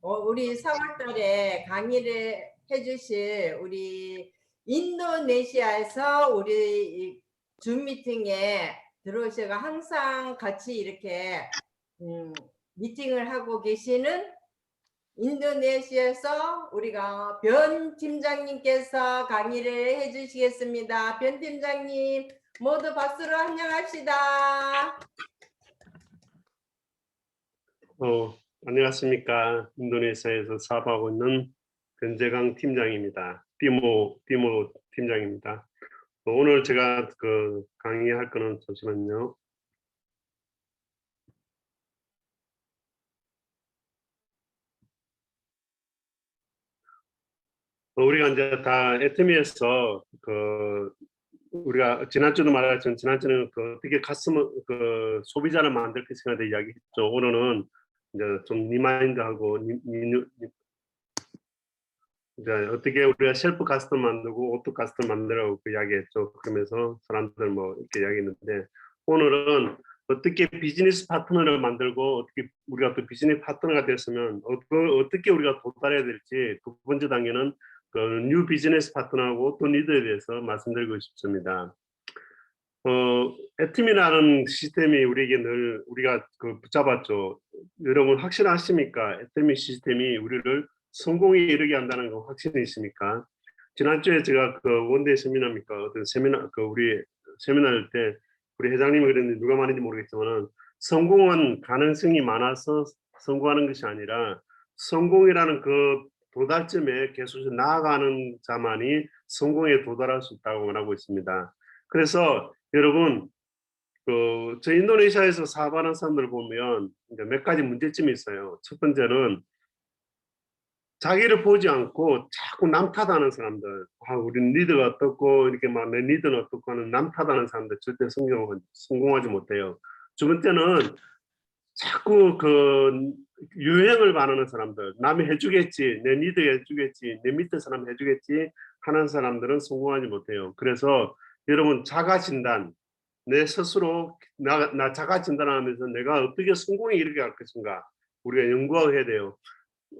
우리 4월 달에 강의를 해주실 우리 인도네시아에서 우리 줌 미팅에 들어오셔서 항상 같이 이렇게 미팅을 하고 계시는 인도네시아에서 우리가 변 팀장님께서 강의를 해주시겠습니다. 변 팀장님 모두 박수로 환영합시다. 안녕하십니까. 인도네시아에서 사업하고 있는 변재강 팀장입니다. 띠모 팀장입니다. 오늘 제가 강의할 거는 잠시만요. 우리가 이제 다 애터미에서 우리가 지난주도 말했지만 지난주는 어떻게 소비자를 만들 것인가에 대해 이야기했죠. 오늘은 이제 좀 리마인드하고 이제 어떻게 우리가 셀프 가스트를 만들고 오토 가스트를 만들라고 이야기했죠. 그러면서 사람들 이렇게 이야기했는데, 오늘은 어떻게 비즈니스 파트너를 만들고 어떻게 우리가 또 비즈니스 파트너가 됐으면 어떻게 우리가 도달해야 될지, 두 번째 단계는 뉴 비즈니스 파트너하고 오토 리더에 대해서 말씀드리고 싶습니다. 애터미라는 시스템이 우리에게 늘 우리가 붙잡았죠. 여러분 확신하십니까? 애터미 시스템이 우리를 성공에 이르게 한다는 거 확신이 있습니까? 지난주에 제가 원데이 세미나입니까? 어떤 세미나, 우리 세미나일 때 우리 회장님이 그랬는데 누가 말인지 모르겠지만은, 성공은 가능성이 많아서 성공하는 것이 아니라 성공이라는 도달점에 계속 나아가는 자만이 성공에 도달할 수 있다고 말하고 있습니다. 그래서 여러분, 저 인도네시아에서 사업하는 사람들 보면 이제 몇 가지 문제점이 있어요. 첫 번째는 자기를 보지 않고 자꾸 남 탓하는 사람들. 우리 리더가 어떻고 이렇게 내 리더는 어떻고 하는 남 탓하는 사람들 절대 성공하지 못해요. 두 번째는 자꾸 유행을 바라는 사람들. 남이 해주겠지, 내 리더가 해주겠지, 내 밑에 사람 해주겠지 하는 사람들은 성공하지 못해요. 그래서 여러분, 자가 진단, 내 스스로 나 자가 진단하면서 내가 어떻게 성공에 이르게 할 것인가 우리가 연구하고 해야 돼요.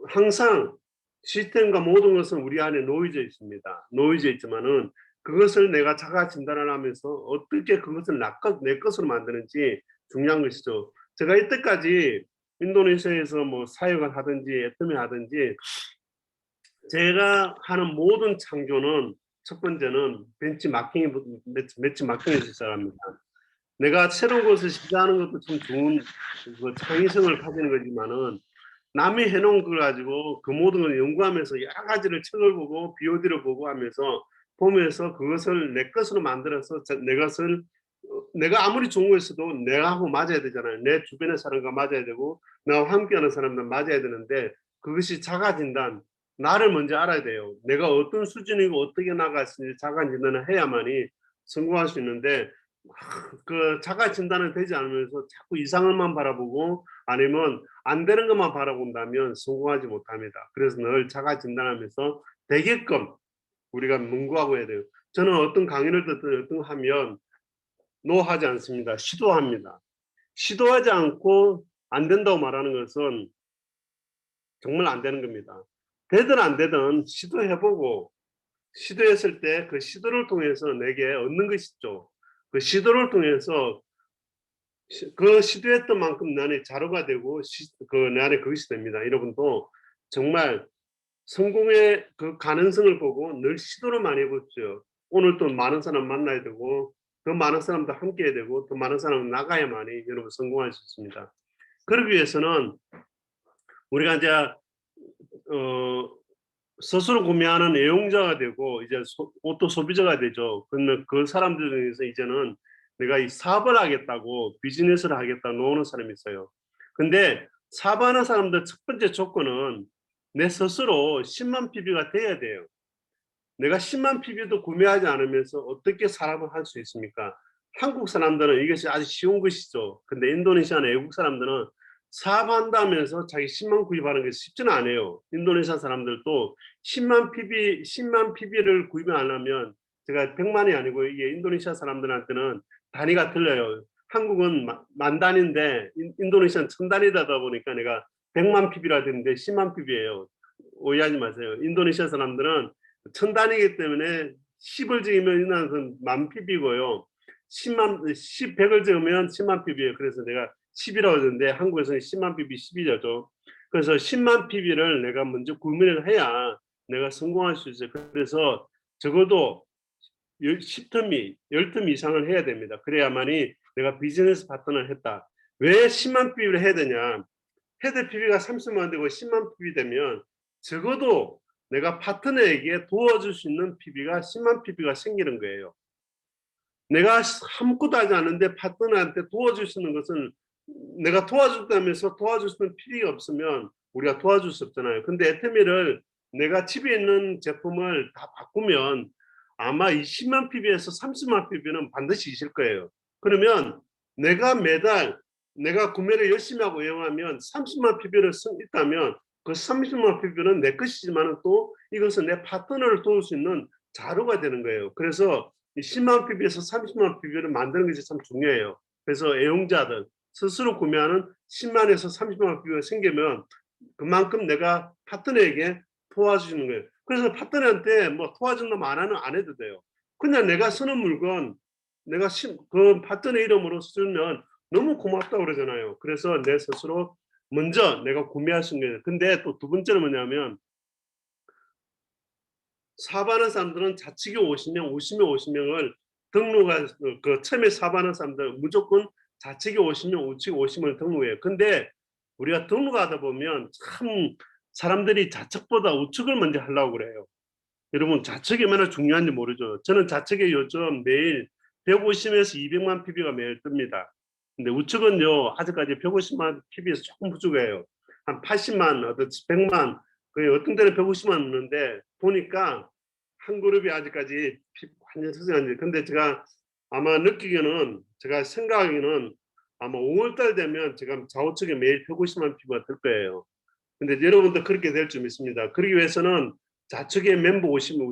항상 시스템과 모든 것은 우리 안에 놓여져 있습니다. 놓여져 있지만은 그것을 내가 자가 진단을 하면서 어떻게 그것을 내 것으로 만드는지 중요한 것이죠. 제가 이때까지 인도네시아에서 사역을 하든지 애터미 하든지 제가 하는 모든 창조는 첫 번째는 매치마킹에서 시작합니다. 내가 새로운 것을 시작하는 것도 참 좋은 창의성을 가지는 거지만은, 남이 해놓은 걸 가지고 그 모든 걸 연구하면서 여러 가지를 책을 보고 BOD를 보고 보면서 그것을 내 것으로 만들어서 내가 아무리 좋은 거였어도 내가하고 맞아야 되잖아요. 내 주변의 사람과 맞아야 되고 나와 함께하는 사람들 맞아야 되는데, 그것이 자가진단, 나를 먼저 알아야 돼요. 내가 어떤 수준이고 어떻게 나갔는지 자가진단을 해야만이 성공할 수 있는데, 자가 진단은 되지 않으면서 자꾸 이상을만 바라보고 아니면 안 되는 것만 바라본다면 성공하지 못합니다. 그래서 늘 자가 진단하면서 되게끔 우리가 문구하고 해야 돼요. 저는 어떤 강의를 듣든 하면 노하지 않습니다. 시도합니다. 시도하지 않고 안 된다고 말하는 것은 정말 안 되는 겁니다. 되든 안 되든 시도해보고, 시도했을 때 그 시도를 통해서 내게 얻는 것이 있죠. 그 시도를 통해서 시도했던 만큼 내 안에 자료가 되고 내 안에 그것이 됩니다. 여러분도 정말 성공의 가능성을 보고 늘 시도를 많이 해보죠. 오늘 또 많은 사람 만나야 되고 더 많은 사람도 함께 해야 되고 더 많은 사람 나가야만이 여러분 성공할 수 있습니다. 그러기 위해서는 우리가 이제 스스로 구매하는 애용자가 되고 이제 오토 소비자가 되죠. 그러면 그 사람들 중에서 이제는 내가 이 사업을 하겠다고 비즈니스를 하겠다 놓는 사람이 있어요. 근데 사업하는 사람들 첫 번째 조건은 내 스스로 10만 PB가 돼야 돼요. 내가 10만 PB도 구매하지 않으면서 어떻게 사업을 할 수 있습니까? 한국 사람들은 이것이 아주 쉬운 것이죠. 근데 인도네시아나 외국 사람들은 사업한다면서 자기 10만 구입하는 게 쉽지는 않아요. 인도네시아 사람들도 10만 PB를 구입 안 하면, 제가 100만이 아니고 이게 인도네시아 사람들한테는 단위가 틀려요. 한국은 만 단위인데 인도네시아는 1000단위다 보니까 내가 100만 PB라 되는데 10만 PB예요. 오해하지 마세요. 인도네시아 사람들은 1000단위이기 때문에 10을 지으면 이는 만 PB고요. 100을 지으면 10만 PB예요. 그래서 내가 10이라고 했는데 한국에서는 10만 PB 10이죠. 그래서 10만 PB를 내가 먼저 구매를 해야 내가 성공할 수 있어요. 그래서 적어도 10텀, 10텀 이상을 해야 됩니다. 그래야만이 내가 비즈니스 파트너를 했다. 왜 10만 PB를 해야 되냐? 헤드 PB가 30만 되고 10만 PB 되면 적어도 내가 파트너에게 도와줄 수 있는 PB가 10만 PB가 생기는 거예요. 내가 아무것도 하지 않는데 파트너한테 도와줄 수 있는 것은 내가 도와준다면서 도와줄 수 있는 PB가 없으면 우리가 도와줄 수 없잖아요. 근데 애터미를 내가 집에 있는 제품을 다 바꾸면 아마 20만 PB에서 30만 PB는 반드시 있을 거예요. 그러면 내가 매달 내가 구매를 열심히 하고 이용하면 30만 PB를 있다면 그 30만 PB는 내 것이지만 또 이것은 내 파트너를 도울 수 있는 자료가 되는 거예요. 그래서 10만 PB에서 30만 PB를 만드는 것이 참 중요해요. 그래서 애용자들 스스로 구매하는 10만에서 30만 PB가 생기면 그만큼 내가 파트너에게 도와주시는 거예요. 그래서 파트너한테 뭐 도와준다면 안 해도 돼요. 그냥 내가 쓰는 물건 내가 그 파트너 이름으로 쓰면 너무 고맙다고 그러잖아요. 그래서 내 스스로 먼저 내가 구매할 수 있는 거예요. 근데 또 두 번째는 뭐냐면 사업하는 사람들은 자칙이 50명, 50명을 등록할 그 처음에 사업하는 사람들 무조건 자칙이 50명, 우측이 50명을 등록해요. 근데 우리가 등록하다 보면 참 사람들이 자측보다 우측을 먼저 하려고 그래요. 여러분 자측이 얼마나 중요한지 모르죠. 저는 자측에 요즘 매일 150에서 200만 PB가 매일 뜹니다. 근데 우측은요 아직까지 150만 PB에서 조금 부족해요. 한 80만, 어떤 100만, 어떤 때는 150만 넘는데 보니까 한 그룹이 아직까지 완전 서서한데 근데 제가 아마 느끼기는 제가 생각하기는 아마 5월달 되면 제가 좌우측에 매일 150만 PB가 될 거예요. 근데 여러분도 그렇게 될 줄 믿습니다. 그러기 위해서는 좌측에 멤버 오시면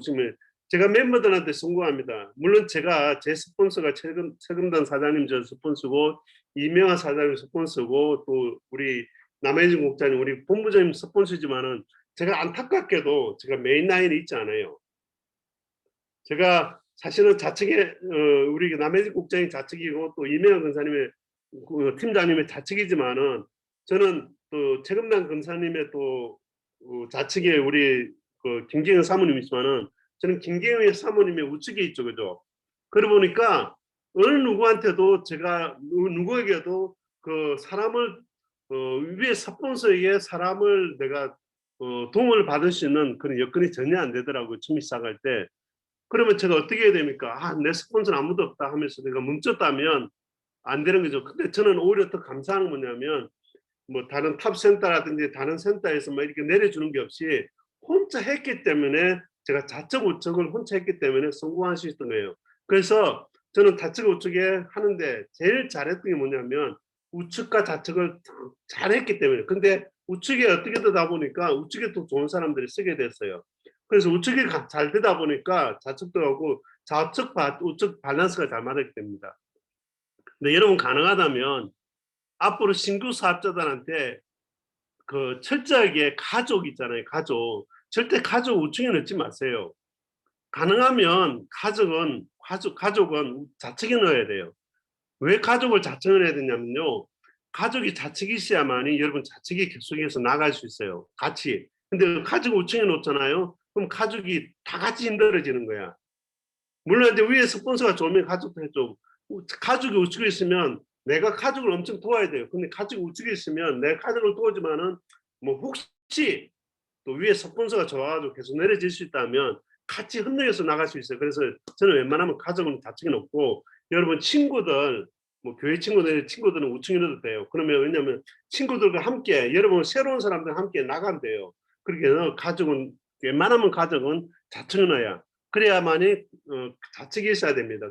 제가 멤버들한테 성공합니다. 물론 제가 제 스폰서가 최금단 사장님 저 스폰서고 이명하 사장님 스폰서고 또 우리 남해진 국장님 우리 본부장님 스폰서지만은 제가 안타깝게도 제가 메인 라인에 있지 않아요. 제가 사실은 좌측에 우리 남해진 국장이 좌측이고 또 이명하 검사님의 팀장님의 좌측이지만은 저는 또 최금단 검사님의 또 좌측에 우리 그 김경현 사모님이지만은 저는 김경현 사모님의 우측에 있죠, 그죠? 그러다 보니까 어느 누구한테도 제가 누구에게도 그 사람을 위에 스폰서에게 사람을 내가 도움을 받을 수 있는 그런 여건이 전혀 안 되더라고요. 처음 시작할 때. 그러면 제가 어떻게 해야 됩니까? 아, 내 스폰서는 아무도 없다 하면서 내가 멈췄다면 안 되는 거죠. 근데 저는 오히려 더 감사한 건 뭐냐면 뭐 다른 탑 센터라든지 다른 센터에서 뭐 이렇게 내려주는 게 없이 혼자 했기 때문에 제가 좌측 우측을 혼자 했기 때문에 성공할 수 있던 거예요. 그래서 저는 좌측 우측에 하는데 제일 잘했던 게 뭐냐면 우측과 좌측을 잘했기 때문에 근데 우측에 어떻게 되다 보니까 우측에 더 좋은 사람들이 쓰게 됐어요. 그래서 우측이 잘 되다 보니까 좌측도 하고 좌측 우측 밸런스가 잘 맞게 됩니다. 근데 여러분 가능하다면 앞으로 신규 사업자들한테 그 철저하게 가족 있잖아요. 가족. 절대 가족 우측에 넣지 마세요. 가능하면 가족은 좌측에 넣어야 돼요. 왜 가족을 좌측에 넣어야 되냐면요. 가족이 좌측이 있어야만이 여러분 좌측이 계속해서 나갈 수 있어요. 같이. 근데 가족 우측에 놓잖아요. 그럼 가족이 다 같이 힘들어지는 거야. 물론 이제 위에 스폰서가 좋으면 가족도 해줘. 가족이 우측에 있으면 내가 가족을 엄청 도와야 돼요. 근데 가족이 우측에 있으면 내 가족을 도와주면은 뭐 혹시 또 위에 스폰서가 좋아가지고 계속 내려질 수 있다면 같이 협력해서 나갈 수 있어요. 그래서 저는 웬만하면 가족은 좌측에 놓고 여러분 친구들 뭐 교회 친구들은 우측에 넣어도 돼요. 그러면 왜냐면 친구들과 함께 여러분 새로운 사람들 함께 나간대요. 그렇게 가족은 웬만하면 가족은 좌측에 넣어야 그래야만이 좌측이 있어야 됩니다.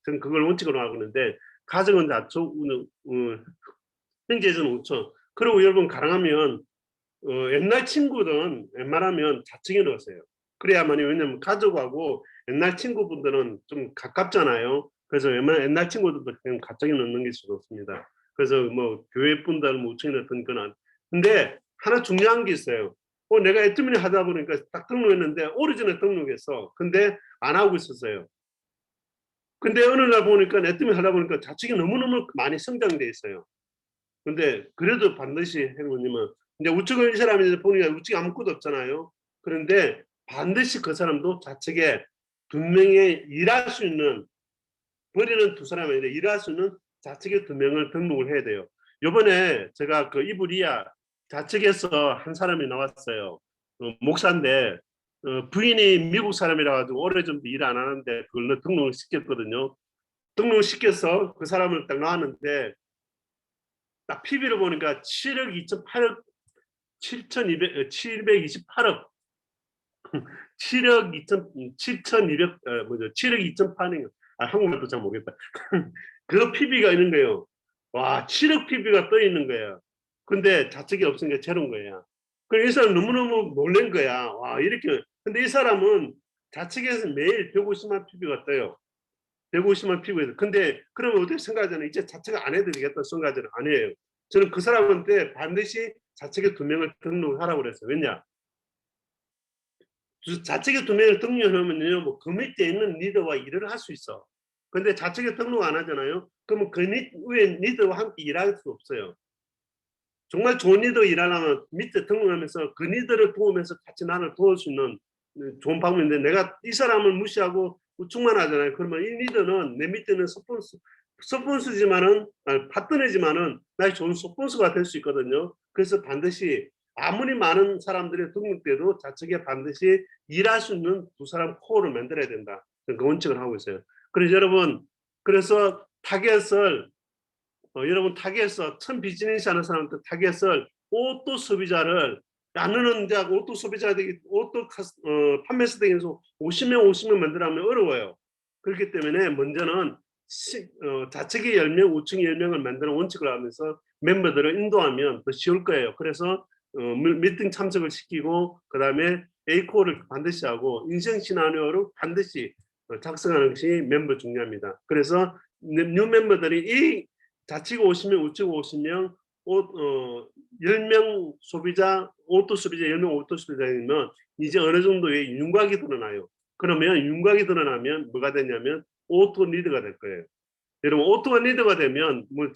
저는 그걸 원칙으로 하고 있는데 가정은 좌측, 현재에서는 우측. 그리고 여러분 가능하면 옛날 친구들은 웬만하면 좌측에 넣으세요. 그래야만이 왜냐면 가족하고 옛날 친구분들은 좀 가깝잖아요. 그래서 웬만한 옛날 친구들도 그냥 좌측에 넣는 게 좋습니다. 그래서 뭐 교회 분들 뭐 우측에 넣든 거는 근데 하나 중요한 게 있어요. 내가 애트민을 하다 보니까 딱 등록했는데 오래전에 등록했어. 근데 안 하고 있었어요. 근데 어느 날 보니까 애트민 하다 보니까 좌측이 너무너무 많이 성장돼 있어요. 근데 그래도 반드시 행로님은 이제 우측을 이 사람이 보니까 우측에 아무것도 없잖아요. 그런데 반드시 그 사람도 좌측에 두 명의 일할 수 있는 버리는 두 사람이 아니라 일할 수 있는 좌측에 두 명을 등록을 해야 돼요. 요번에 제가 그 이브리아 좌측에서 한 사람이 나왔어요. 목사인데 부인이 미국 사람이라 가지고 오래전부터 일 안 하는데 그걸로 등록을 시켰거든요. 등록을 시켜서 그 사람을 딱 나왔는데 딱 PB를 보니까 7억 2,800 7,200 728억 7억 2천 7,200 뭐죠 7억 2,800 한국말도 잘 모르겠다. 그 PB가 있는 거예요. 와 7억 PB가 떠 있는 거야. 근데 좌측이 없으니까 제로인 거야. 그래서 이 사람 너무너무 놀란 거야. 와 이렇게. 근데 이 사람은 좌측에서 매일 150만 PB가 떠요. 150만 PB가. 근데 그러면 어떻게 생각하잖아요. 이제 좌측을 안 해도 되겠다 생각하잖아요. 아니에요. 저는 그 사람한테 반드시 좌측에 두 명을 등록하라고 그랬어요. 왜냐? 좌측에 두 명을 등록하면요, 뭐 그 밑에 있는 리더와 일을 할 수 있어. 근데 좌측에 등록 안 하잖아요. 그러면 그 위에 리더와 함께 일할 수 없어요. 정말 좋은 리더 일하려면 밑에 등록하면서 그 리더를 도우면서 같이 나를 도울 수 있는 좋은 방법인데 내가 이 사람을 무시하고 우측만 하잖아요. 그러면 이 리더는 내 밑에는 서폰스지만은 파트너지만은 나의 좋은 서폰스가 될 수 있거든요. 그래서 반드시 아무리 많은 사람들이 등록돼도 좌측에 반드시 일할 수 있는 두 사람 코어를 만들어야 된다. 그 원칙을 하고 있어요. 그래서 여러분 그래서 타겟을 여러분 타겟을 처음 비즈니스 하는 사람들 타겟을 오토 소비자를 나누는 자 오토 소비자 되기 오토 판매사 되기 위해서 50명 만들어면 어려워요. 그렇기 때문에 먼저는 좌측이 10명, 우측이 10명을 만드는 원칙을 하면서 멤버들을 인도하면 더 쉬울 거예요. 그래서 미팅 참석을 시키고 그 다음에 A코를 반드시 하고 인생 시나리오를 반드시 작성하는 것이 멤버 중요합니다. 그래서 뉴 멤버들이 이 좌측 50명, 우측 50명, 10명 소비자, 오토 소비자, 10명 오토 소비자이면 이제 어느 정도의 윤곽이 드러나요. 그러면 윤곽이 드러나면 뭐가 되냐면 오토 리더가 될 거예요. 여러분 오토가 리더가 되면 뭐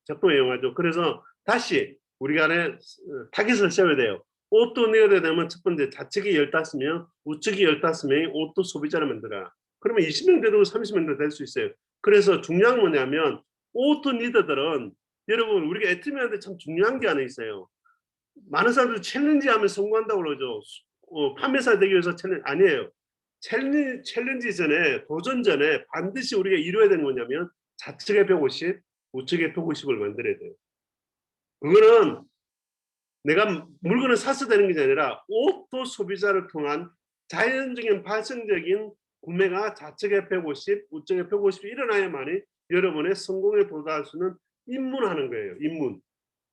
제품에 이용하죠. 그래서 다시 우리가 안에 타깃을 세워야 돼요. 오토 리더가 되면 첫 번째 좌측이 15명, 우측이 15명이 오토 소비자를 만들어라. 그러면 20명 되도 30명도 될 수 있어요. 그래서 중요한 건 뭐냐면 오토 리더들은 여러분 우리가 애트미한테 참 중요한 게 하나 있어요. 많은 사람들이 챌린지하면 성공한다고 그러죠. 판매사 되기 위해서 챌린지 아니에요. 챌린지 전에 도전 전에 반드시 우리가 이루어야 되는 거냐면 좌측에 150, 우측에 150을 만들어야 돼요. 그거는 내가 물건을 사서 되는 게 아니라 오토 소비자를 통한 자연적인 발생적인 구매가 좌측에 150, 우측에 150이 일어나야만이 여러분의 성공에 도달할 수 있는 입문하는 거예요. 입문.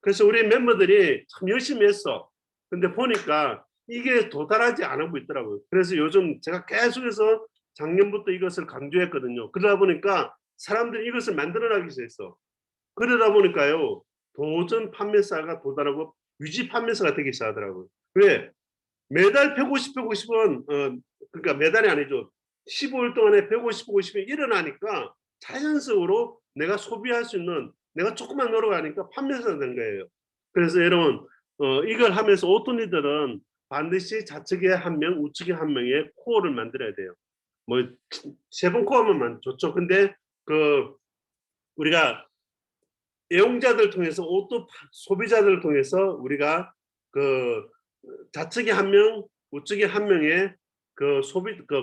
그래서 우리 멤버들이 참 열심히 했어. 근데 보니까 이게 도달하지 않고 있더라고요. 그래서 요즘 제가 계속해서 작년부터 이것을 강조했거든요. 그러다 보니까 사람들이 이것을 만들어나기 시작했어. 그러다 보니까요. 도전 판매사가 도달하고 유지 판매사가 되기 시작하더라고요. 왜? 매달 150, 150원 그러니까 매달이 아니죠. 15일 동안에 150, 150이 일어나니까 자연적으로 내가 소비할 수 있는 내가 조금만 노력하니까 판매사가 된 거예요. 그래서 여러분 이걸 하면서 오토리더는 반드시 좌측에 한 명, 우측에 한 명의 코어를 만들어야 돼요. 뭐 세 번 코어면 좋죠. 근데 그 우리가 애용자들 통해서 오토 소비자들을 통해서 우리가 그 좌측에 한 명, 우측에 한 명의 그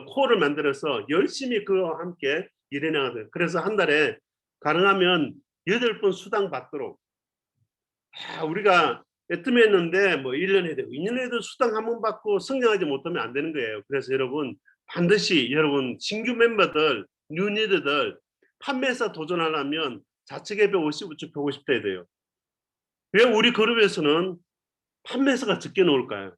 코어를 만들어서 열심히 그와 함께 일해 나가야 돼요. 그래서 한 달에 가능하면 8번 수당 받도록 우리가 애트미했는데 뭐 1년에 되고 2년에도 수당 한 번 받고 성장하지 못하면 안 되는 거예요. 그래서 여러분 반드시 여러분 신규 멤버들, 뉴 리더들 판매사 도전하려면 좌측에 150, 우측 150 돼야 돼요. 왜 우리 그룹에서는 판매사가 적게 나올까요?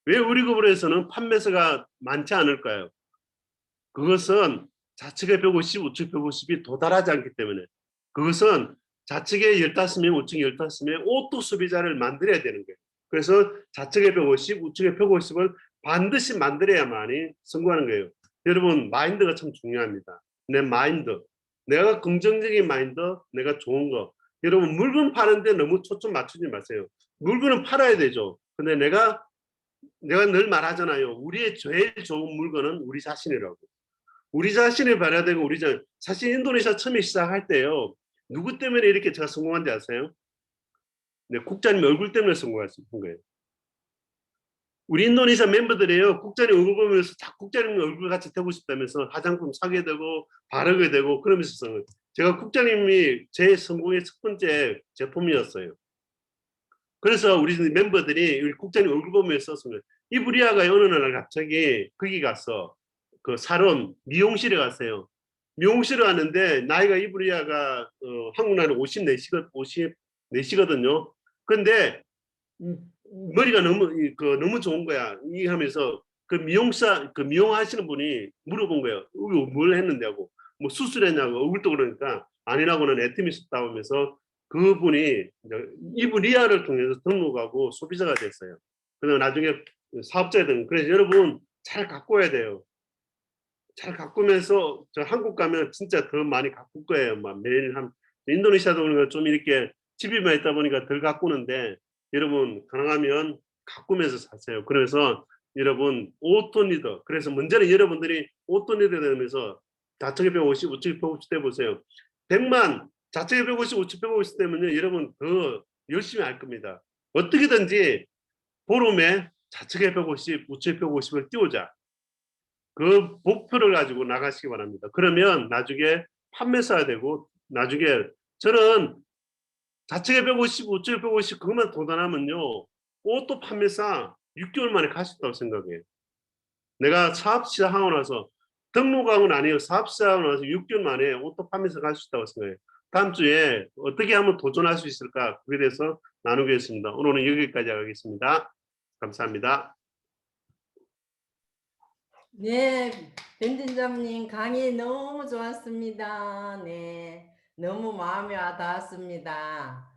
왜 우리 그룹에서는 판매사가 많지 않을까요? 그것은 좌측에 150, 우측 150이 도달하지 않기 때문에 그것은 좌측에 15명, 우측에 15명 오또 소비자를 만들어야 되는 거예요. 그래서 좌측에 150, 우측에 150을 반드시 만들어야만이 성공하는 거예요. 여러분 마인드가 참 중요합니다. 내 마인드, 내가 긍정적인 마인드, 내가 좋은 거. 여러분 물건 파는데 너무 초점 맞추지 마세요. 물건은 팔아야 되죠. 근데 내가 늘 말하잖아요. 우리의 제일 좋은 물건은 우리 자신이라고. 우리 자신을 봐야 되고 사실 인도네시아 처음에 시작할 때요. 누구 때문에 이렇게 제가 성공한지 아세요? 네, 국장님 얼굴 때문에 성공한 거예요. 우리 인도네시아 멤버들이요. 국장님 얼굴 보면서 자꾸 국장님 얼굴 같이 되고 싶다면서 화장품 사게 되고 바르게 되고 그러면서 제가 국장님이 제 성공의 첫 번째 제품이었어요. 그래서 우리 멤버들이 우리 국장님 얼굴 보면서 썼어요. 이브리아가 어느 날 갑자기 거기 가서 그 사론 미용실에 갔어요. 미용실에 왔는데 나이가 이브리아가 한국 나이로 54시거든요. 근데 머리가 너무 좋은 거야. 이 하면서 그 미용하시는 분이 물어본 거예요. 뭘 했는데고 뭐 수술했냐고 얼굴도 그러니까 아니라고는 애템이 있었다고 하면서 그분이 이브리아를 통해서 등록하고 소비자가 됐어요. 그래서 나중에 사업자가 된. 그래서 여러분 잘 가꿔야 돼요. 잘 가꾸면서 저 한국 가면 진짜 더 많이 가꿀 거예요. 막 매일 인도네시아도 그러니까 좀 이렇게 집이만 있다 보니까 덜 가꾸는데 여러분 가능하면 가꾸면서 사세요. 그래서 여러분 오토니더. 그래서 문제는 여러분들이 오토니더 되면서 좌측에 150, 우측에 150 대 보세요. 100만 좌측에 150, 우측에 150 되면요. 여러분 더 열심히 할 겁니다. 어떻게든지 보름에 좌측에 150, 우측에 150을 띄우자. 그 목표를 가지고 나가시기 바랍니다. 그러면 나중에 판매사가 되고 나중에 저는 좌측에 150, 우측에 150 그것만 도달하면요. 오토 판매사 6개월 만에 갈 수 있다고 생각해요. 내가 사업 시작하고 나서 등록하고는 아니에요. 사업 시작하고 나서 6개월 만에 오토 판매사 갈 수 있다고 생각해요. 다음 주에 어떻게 하면 도전할 수 있을까? 그에 대해서 나누겠습니다. 오늘은 여기까지 하겠습니다. 감사합니다. 네, 변팀장님 강의 너무 좋았습니다. 네, 너무 마음에 와 닿았습니다.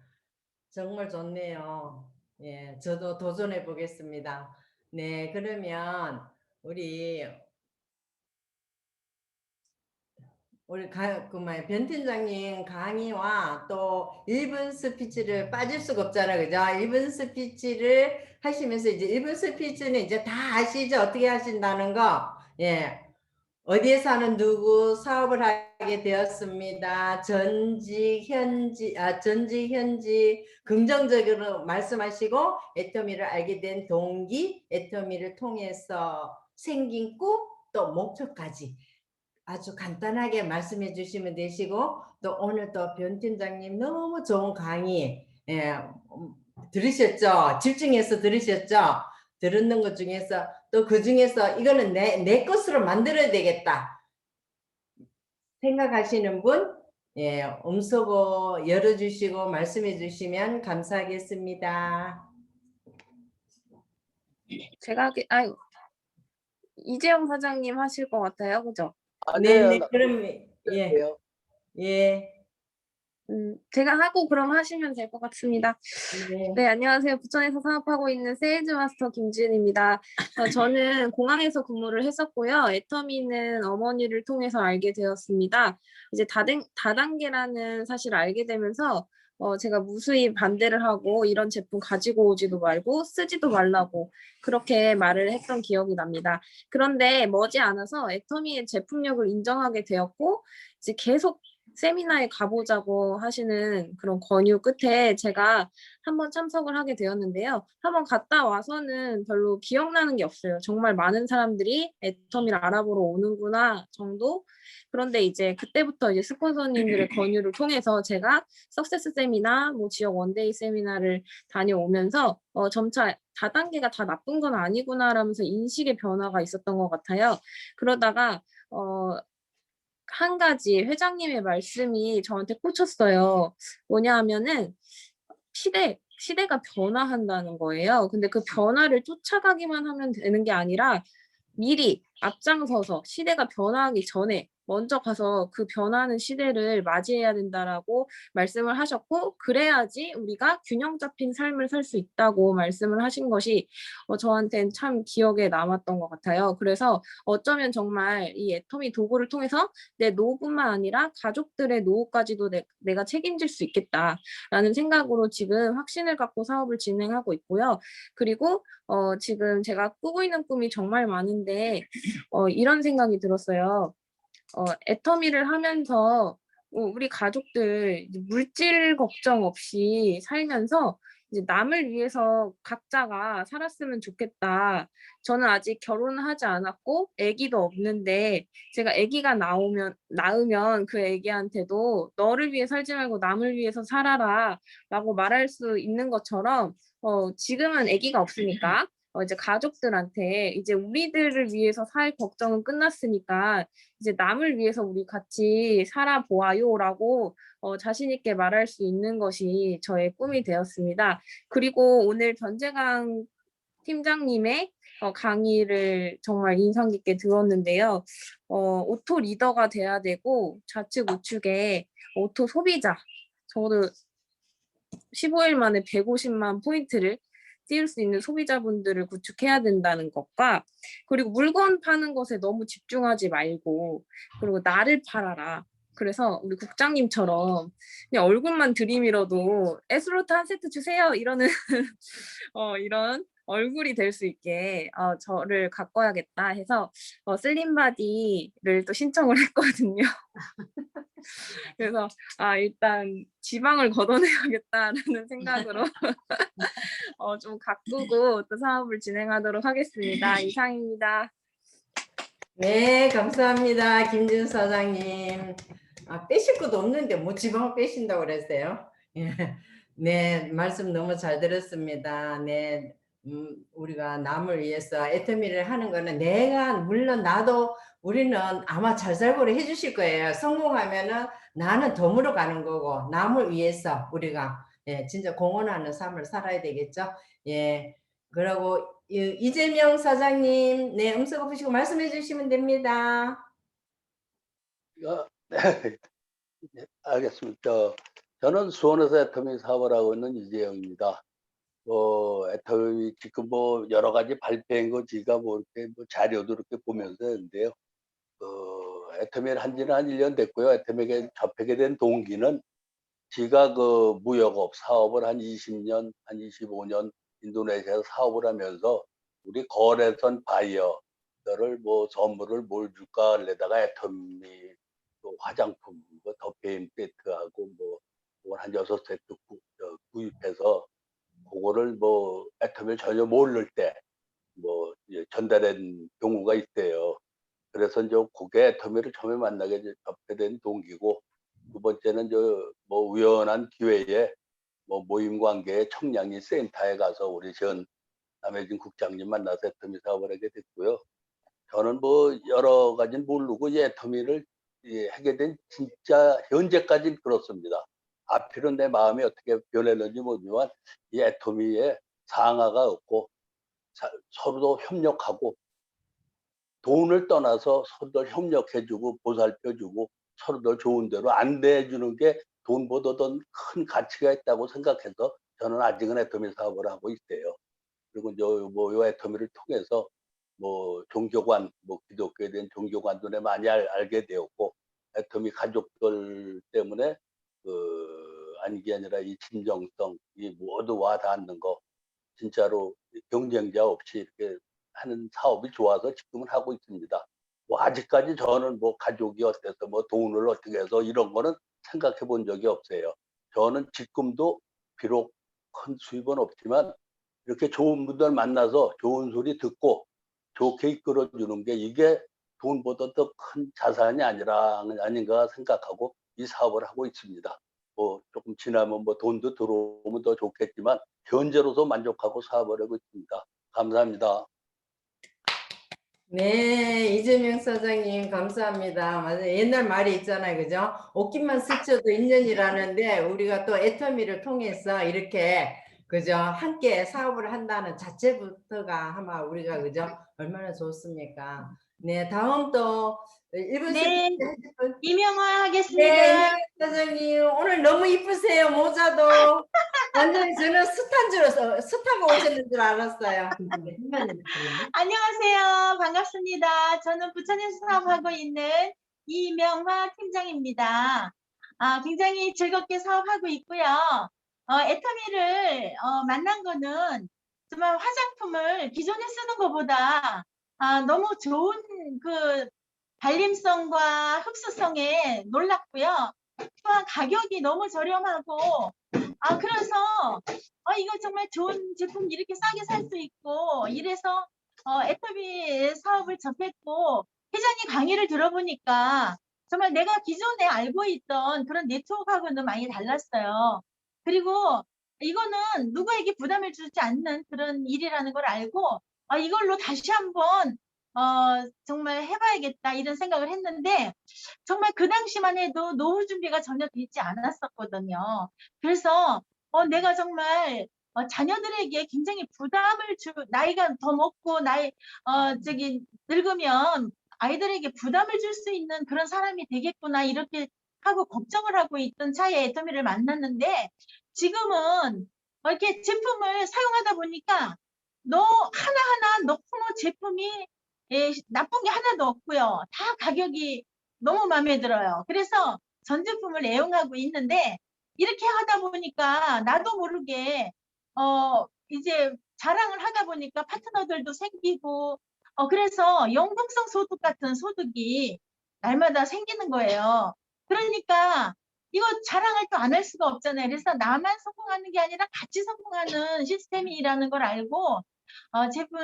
정말 좋네요. 예, 저도 도전해 보겠습니다. 네, 그러면 우리 변 팀장님 강의와 또 1분 스피치를 빠질 수가 없잖아요. 그죠? 1분 스피치를 하시면서 이제 1분 스피치는 이제 다 아시죠? 어떻게 하신다는 거. 예. 어디에 사는 누구 사업을 하게 되었습니다. 전직, 현직, 긍정적으로 말씀하시고 애터미를 알게 된 동기, 애터미를 통해서 생긴 꿈, 또 목표까지 아주 간단하게 말씀해 주시면 되시고 또 오늘 또 변 팀장님 너무 좋은 강의 들으셨죠? 집중해서 들으셨죠? 들었는 것 중에서 또 그 중에서 이거는 내 것으로 만들어야 되겠다 생각하시는 분 음소거 열어주시고 말씀해 주시면 감사하겠습니다. 제가 이재용 사장님 하실 것 같아요, 그죠? 네네 그럼 예. 제가 하고 그럼 하시면 될 것 같습니다. 네. 네, 안녕하세요. 부천에서 사업하고 있는 세일즈 마스터 김지은입니다. 저는 공항에서 근무를 했었고요. 애터미는 어머니를 통해서 알게 되었습니다. 이제 다단계라는 사실을 알게 되면서 제가 무수히 반대를 하고 이런 제품 가지고 오지도 말고 쓰지도 말라고 그렇게 말을 했던 기억이 납니다. 그런데 머지않아서 애터미의 제품력을 인정하게 되었고 이제 계속 세미나에 가보자고 하시는 그런 권유 끝에 제가 한번 참석을 하게 되었는데요. 한번 갔다 와서는 별로 기억나는 게 없어요. 정말 많은 사람들이 애터미를 알아보러 오는구나 정도? 그런데 이제 그때부터 이제 스폰서님들의 권유를 통해서 제가 석세스 세미나, 뭐 지역 원데이 세미나를 다녀오면서 점차 다단계가 다 나쁜 건 아니구나라면서 인식의 변화가 있었던 것 같아요. 그러다가 한 가지 회장님의 말씀이 저한테 꽂혔어요. 뭐냐 하면은 시대가 변화한다는 거예요. 근데 그 변화를 쫓아가기만 하면 되는 게 아니라 미리 앞장서서 시대가 변화하기 전에 먼저 가서 그 변하는 시대를 맞이해야 된다라고 말씀을 하셨고, 그래야지 우리가 균형 잡힌 삶을 살 수 있다고 말씀을 하신 것이 저한테는 참 기억에 남았던 것 같아요. 그래서 어쩌면 정말 이 애터미 도구를 통해서 내 노후뿐만 아니라 가족들의 노후까지도 내가 책임질 수 있겠다라는 생각으로 지금 확신을 갖고 사업을 진행하고 있고요. 그리고 지금 제가 꾸고 있는 꿈이 정말 많은데 이런 생각이 들었어요. 애터미를 하면서 우리 가족들 이제 물질 걱정 없이 살면서 이제 남을 위해서 각자가 살았으면 좋겠다. 저는 아직 결혼을 하지 않았고 아기도 없는데 제가 아기가 낳으면 그 아기한테도 너를 위해 살지 말고 남을 위해서 살아라라고 말할 수 있는 것처럼 지금은 아기가 없으니까 이제 가족들한테 이제 우리들을 위해서 살 걱정은 끝났으니까 이제 남을 위해서 우리 같이 살아보아요라고 자신 있게 말할 수 있는 것이 저의 꿈이 되었습니다. 그리고 오늘 변재강 팀장님의 강의를 정말 인상 깊게 들었는데요. 오토 리더가 돼야 되고 좌측 우측에 오토 소비자, 저도 15일 만에 150만 포인트를 띄울 수 있는 소비자분들을 구축해야 된다는 것과, 그리고 물건 파는 것에 너무 집중하지 말고 그리고 나를 팔아라. 그래서 우리 국장님처럼 그냥 얼굴만 들이밀어도 에스로트 한 세트 주세요 이러는 이런 얼굴이 될 수 있게 저를 가꿔야겠다 해서 슬림 바디를 또 신청을 했거든요. 그래서 일단 지방을 걷어내야겠다라는 생각으로 좀 가꾸고 또 사업을 진행하도록 하겠습니다. 이상입니다. 네, 감사합니다. 김준 사장님. 빼실 것도 없는데 뭐 지방을 빼신다고 그랬어요? 예. 네, 말씀 너무 잘 들었습니다. 네, 우리가 남을 위해서 애터미를 하는 거는 물론 나도 우리는 아마 잘 살고를 해주실 거예요. 성공하면은 나는 덤으로 가는 거고 남을 위해서 우리가 진짜 공헌하는 삶을 살아야 되겠죠. 예. 그리고 이재명 사장님, 네, 음성 없으시고 말씀해 주시면 됩니다. 네, 알겠습니다. 저는 수원에서 애터미 사업을 하고 있는 이재영입니다. 애터미 지금 여러 가지 발표한 거 제가 이렇게 자료도 이렇게 보면서 했는데요. 애터미를 한 지는 한 1년 됐고요. 애터미에 접하게 된 동기는 제가 무역업 사업을 한 20년, 한 25년 인도네시아에서 사업을 하면서 우리 거래선 바이어를 선물을 뭘 줄까 하려다가 애터미 또 화장품, 더페인 세트하고 한 6세트 구입해서 그거를 애터미를 전혀 모를 때 이제 전달한 경우가 있대요. 그래서 이제 그게 애터미를 처음에 만나게 접게 된 동기고, 두 번째는 우연한 기회에 모임 관계의 청량리 센터에 가서 우리 전 남해진 국장님 만나서 애터미 사업을 하게 됐고요. 저는 여러 가지는 모르고 이 애터미를 하게 된 진짜 현재까지 그렇습니다. 앞으로 내 마음이 어떻게 변했는지 모르지만 이 애터미에 상하가 없고 서로도 협력하고 돈을 떠나서 서로들 협력해주고 보살펴주고 서로들 좋은 대로 안내해주는 게 돈보다 더 큰 가치가 있다고 생각해서 저는 아직은 애터미 사업을 하고 있대요. 그리고 요 애터미를 통해서 종교관, 기독교에 대한 종교관도 많이 알게 되었고, 애터미 가족들 때문에 아닌 게 아니라 이 진정성, 이 모두 와 닿는 거, 진짜로 경쟁자 없이 이렇게 하는 사업이 좋아서 지금은 하고 있습니다. 아직까지 저는 가족이 어때서 돈을 어떻게 해서 이런 거는 생각해 본 적이 없어요. 저는 지금도 비록 큰 수입은 없지만 이렇게 좋은 분들 만나서 좋은 소리 듣고 좋게 이끌어주는 게 이게 돈보다 더 큰 자산이 아닌가 생각하고 이 사업을 하고 있습니다. 조금 지나면 돈도 들어오면 더 좋겠지만 현재로서 만족하고 사업을 하고 있습니다. 감사합니다. 네, 이재명 사장님 감사합니다. 맞아요. 옛날 말이 있잖아요. 그죠? 옷깃만 스쳐도 인연이라는데 우리가 또 애터미를 통해서 이렇게 그죠? 함께 사업을 한다는 자체부터가 아마 우리가 그죠? 얼마나 좋습니까? 네, 다음 또 1분 네. 스피치 하실 분. 이명화 하겠습니다. 네, 이명희 사장님 오늘 너무 이쁘세요. 모자도 완전히 저는 스타인 줄 알았어요. 스타가 오셨는 줄 알았어요. 안녕하세요. 반갑습니다. 저는 부천에서 사업하고 있는 이명화 팀장입니다. 굉장히 즐겁게 사업하고 있고요. 애터미를 만난 거는 정말 화장품을 기존에 쓰는 것보다 너무 좋은 그 발림성과 흡수성에 놀랐고요. 또한 가격이 너무 저렴하고 그래서 이거 정말 좋은 제품 이렇게 싸게 살 수 있고 이래서 애터미 사업을 접했고 회장님 강의를 들어보니까 정말 내가 기존에 알고 있던 그런 네트워크하고는 많이 달랐어요. 그리고 이거는 누구에게 부담을 주지 않는 그런 일이라는 걸 알고 이걸로 다시 한번 정말 해봐야겠다 이런 생각을 했는데 정말 그 당시만 해도 노후 준비가 전혀 되지 않았었거든요. 그래서 내가 정말 자녀들에게 굉장히 부담을 나이가 더 먹고 늙으면 아이들에게 부담을 줄 수 있는 그런 사람이 되겠구나 이렇게 하고 걱정을 하고 있던 차에 애터미를 만났는데 지금은 이렇게 제품을 사용하다 보니까 하나하나 너무 제품이 나쁜 게 하나도 없고요. 다 가격이 너무 마음에 들어요. 그래서 전 제품을 애용하고 있는데 이렇게 하다 보니까 나도 모르게 이제 자랑을 하다 보니까 파트너들도 생기고 그래서 연금성 소득 같은 소득이 날마다 생기는 거예요. 그러니까 이거 자랑을 또 안 할 수가 없잖아요. 그래서 나만 성공하는 게 아니라 같이 성공하는 시스템이라는 걸 알고 제품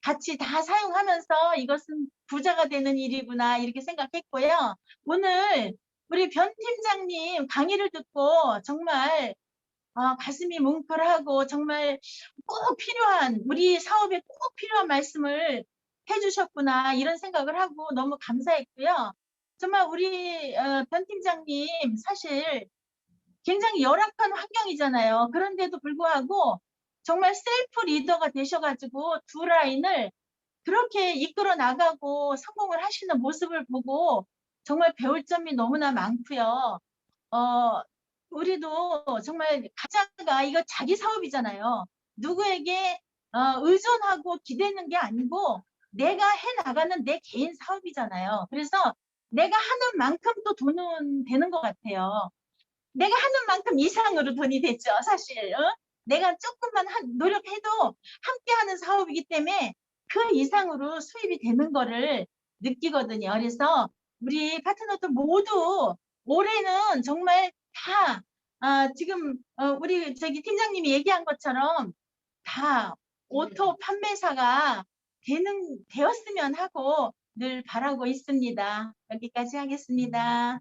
같이 다 사용하면서 이것은 부자가 되는 일이구나 이렇게 생각했고요. 오늘 우리 변 팀장님 강의를 듣고 정말 가슴이 뭉클하고 정말 꼭 필요한 우리 사업에 꼭 필요한 말씀을 해주셨구나 이런 생각을 하고 너무 감사했고요. 정말 우리 변 팀장님 사실 굉장히 열악한 환경이잖아요. 그런데도 불구하고 정말 셀프 리더가 되셔가지고 두 라인을 그렇게 이끌어 나가고 성공을 하시는 모습을 보고 정말 배울 점이 너무나 많고요. 우리도 정말 각자가 이거 자기 사업이잖아요. 누구에게 의존하고 기대는 게 아니고 내가 해 나가는 내 개인 사업이잖아요. 그래서 내가 하는 만큼 또 돈은 되는 것 같아요. 내가 하는 만큼 이상으로 돈이 됐죠, 사실. 내가 조금만 노력해도 함께 하는 사업이기 때문에 그 이상으로 수입이 되는 거를 느끼거든요. 그래서 우리 파트너들 모두 올해는 정말 다 지금 우리 팀장님이 얘기한 것처럼 다 오토 판매사가 되었으면 하고 늘 바라고 있습니다. 여기까지 하겠습니다.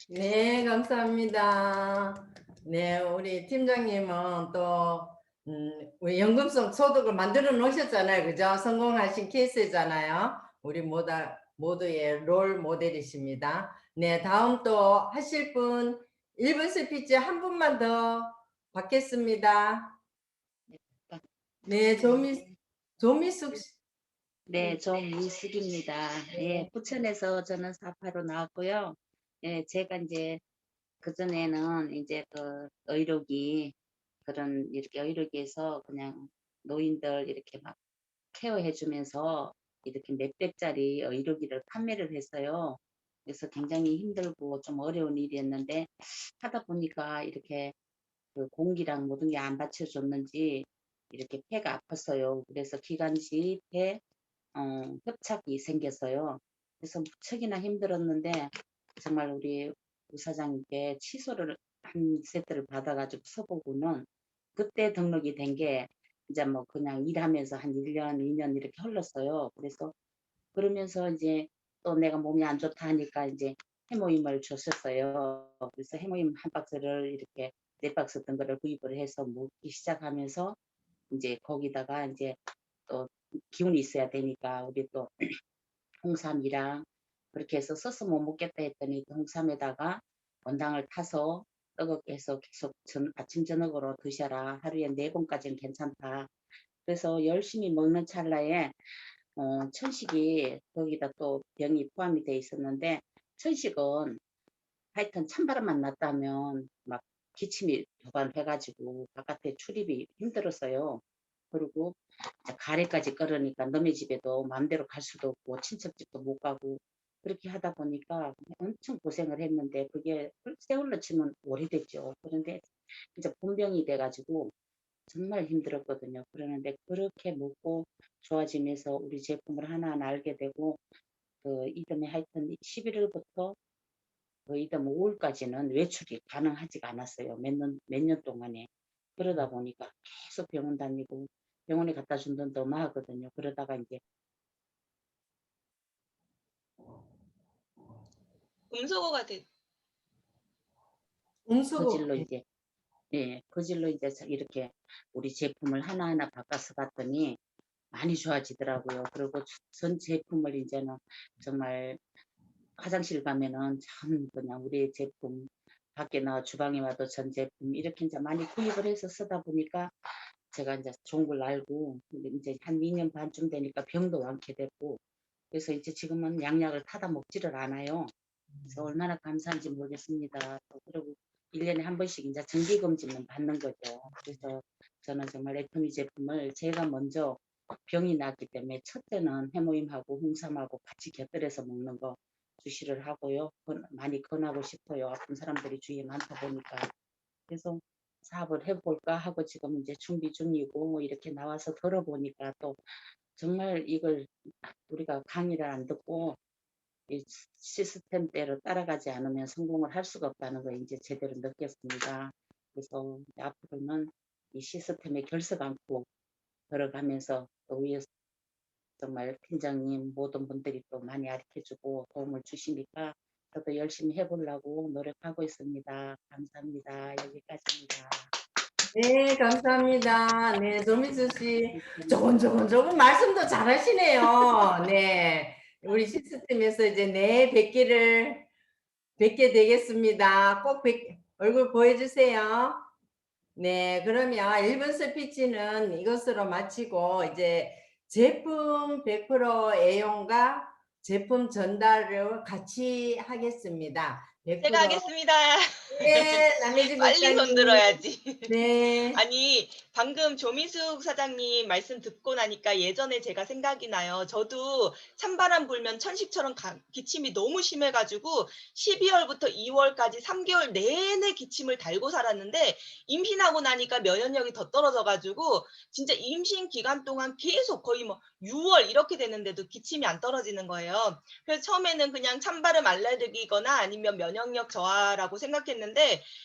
네, 감사합니다. 네, 우리 팀장님은 또 우리 연금성 소득을 만들어 놓으셨잖아요. 그죠? 성공하신 케이스잖아요. 우리 모두의 롤 모델이십니다. 네, 다음 또 하실 분 1분 스피치 한 분만 더 받겠습니다. 네, 조미숙 씨. 네, 정미숙입니다. 예, 부천에서 저는 사파로 나왔고요. 예, 제가 이제 그전에는 이제 그 의료기 이렇게 의료기에서 그냥 노인들 이렇게 막 케어해 주면서 이렇게 몇백짜리 의료기를 판매를 했어요. 그래서 굉장히 힘들고 좀 어려운 일이었는데 하다 보니까 이렇게 그 공기랑 모든 게 안 받쳐줬는지 이렇게 폐가 아팠어요. 그래서 기관지 폐 협착이 생겼어요. 그래서 무척이나 힘들었는데 정말 우리 부사장님께 취소를 한 세트를 받아가지고 써보고는 그때 등록이 된 게 이제 뭐 그냥 일하면서 한 1년, 2년 이렇게 흘렀어요. 그래서 그러면서 이제 또 내가 몸이 안 좋다 하니까 이제 해모임을 줬었어요. 그래서 해모임 한 박스를 이렇게 4박스 든 거를 구입을 해서 먹기 시작하면서 이제 거기다가 이제 또 기운이 있어야 되니까 우리 또 홍삼이랑 그렇게 해서 써서 못 먹겠다 했더니 홍삼에다가 원당을 타서 뜨겁게 해서 계속 아침 저녁으로 드셔라. 하루에 4번까지는 괜찮다. 그래서 열심히 먹는 찰나에 천식이 거기다 또 병이 포함이 돼 있었는데 천식은 하여튼 찬바람만 났다면 막 기침이 도발해가지고 바깥에 출입이 힘들었어요. 그리고 가래까지 끓으니까 너네 집에도 마음대로 갈 수도 없고 친척집도 못 가고 그렇게 하다 보니까 엄청 고생을 했는데 그게 세월로 치면 오래됐죠. 그런데 이제 본병이 돼가지고 정말 힘들었거든요. 그러는데 그렇게 먹고 좋아지면서 우리 제품을 하나하나 알게 되고 그 이듬해 하여튼 11월부터 그 이듬해 5월까지는 외출이 가능하지가 않았어요. 몇 년 동안에. 그러다 보니까 계속 병원 다니고 병원에 갖다 준 돈도 어마하거든요. 그러다가 이제 음소거가 돼. 음수고 거질로 이제 예, 거질로 이제 이렇게 우리 제품을 하나하나 바꿔서 봤더니 많이 좋아지더라고요. 그리고 전 제품을 이제는 정말 화장실 가면은 참 그냥 우리 제품 밖에 나와 주방에 와도 전 제품 이렇게 이제 많이 구입을 해서 쓰다 보니까 제가 이제 좋은 걸 알고 근데 이제 한 2년 반쯤 되니까 병도 완쾌 됐고 그래서 이제 지금은 약약을 타다 먹지를 않아요. 그래서 얼마나 감사한지 모르겠습니다. 또 그리고 1년에 한 번씩 이제 정기검진은 받는 거죠. 그래서 저는 정말 애터미 제품을 제가 먼저 병이 났기 때문에 첫째는 해모임하고 홍삼하고 같이 곁들여서 먹는 거 주시를 하고요. 많이 권하고 싶어요. 아픈 사람들이 주위에 많다 보니까. 그래서 사업을 해볼까 하고 지금 이제 준비 중이고 뭐 이렇게 나와서 들어보니까 또 정말 이걸 우리가 강의를 안 듣고 이 시스템대로 따라가지 않으면 성공을 할 수가 없다는 걸 이제 제대로 느꼈습니다. 그래서 앞으로는 이 시스템에 결석 않고 걸어가면서 또 위에서 정말 팀장님 모든 분들이 또 많이 가르쳐주고 도움을 주시니까 저도 열심히 해보려고 노력하고 있습니다. 감사합니다. 여기까지입니다. 네, 감사합니다. 네, 조미수 씨. 조금 말씀도 잘하시네요. 네. 우리 시스템에서 이제 뵙게 되겠습니다. 꼭 얼굴 보여주세요. 네, 그러면 1분 스피치는 이것으로 마치고 이제 제품 100% 애용과 제품 전달을 같이 하겠습니다. 100% 제가 하겠습니다. 네, 남해진 빨리 손 국장님. 들어야지. 네. 아니, 방금 조미숙 사장님 말씀 듣고 나니까 예전에 제가 생각이 나요. 저도 찬바람 불면 천식처럼 기침이 너무 심해가지고 12월부터 2월까지 3개월 내내 기침을 달고 살았는데 임신하고 나니까 면역력이 더 떨어져가지고 진짜 임신 기간 동안 계속 거의 뭐 6월 이렇게 되는데도 기침이 안 떨어지는 거예요. 그래서 처음에는 그냥 찬바람 알레르기거나 아니면 면역력 저하라고 생각했는데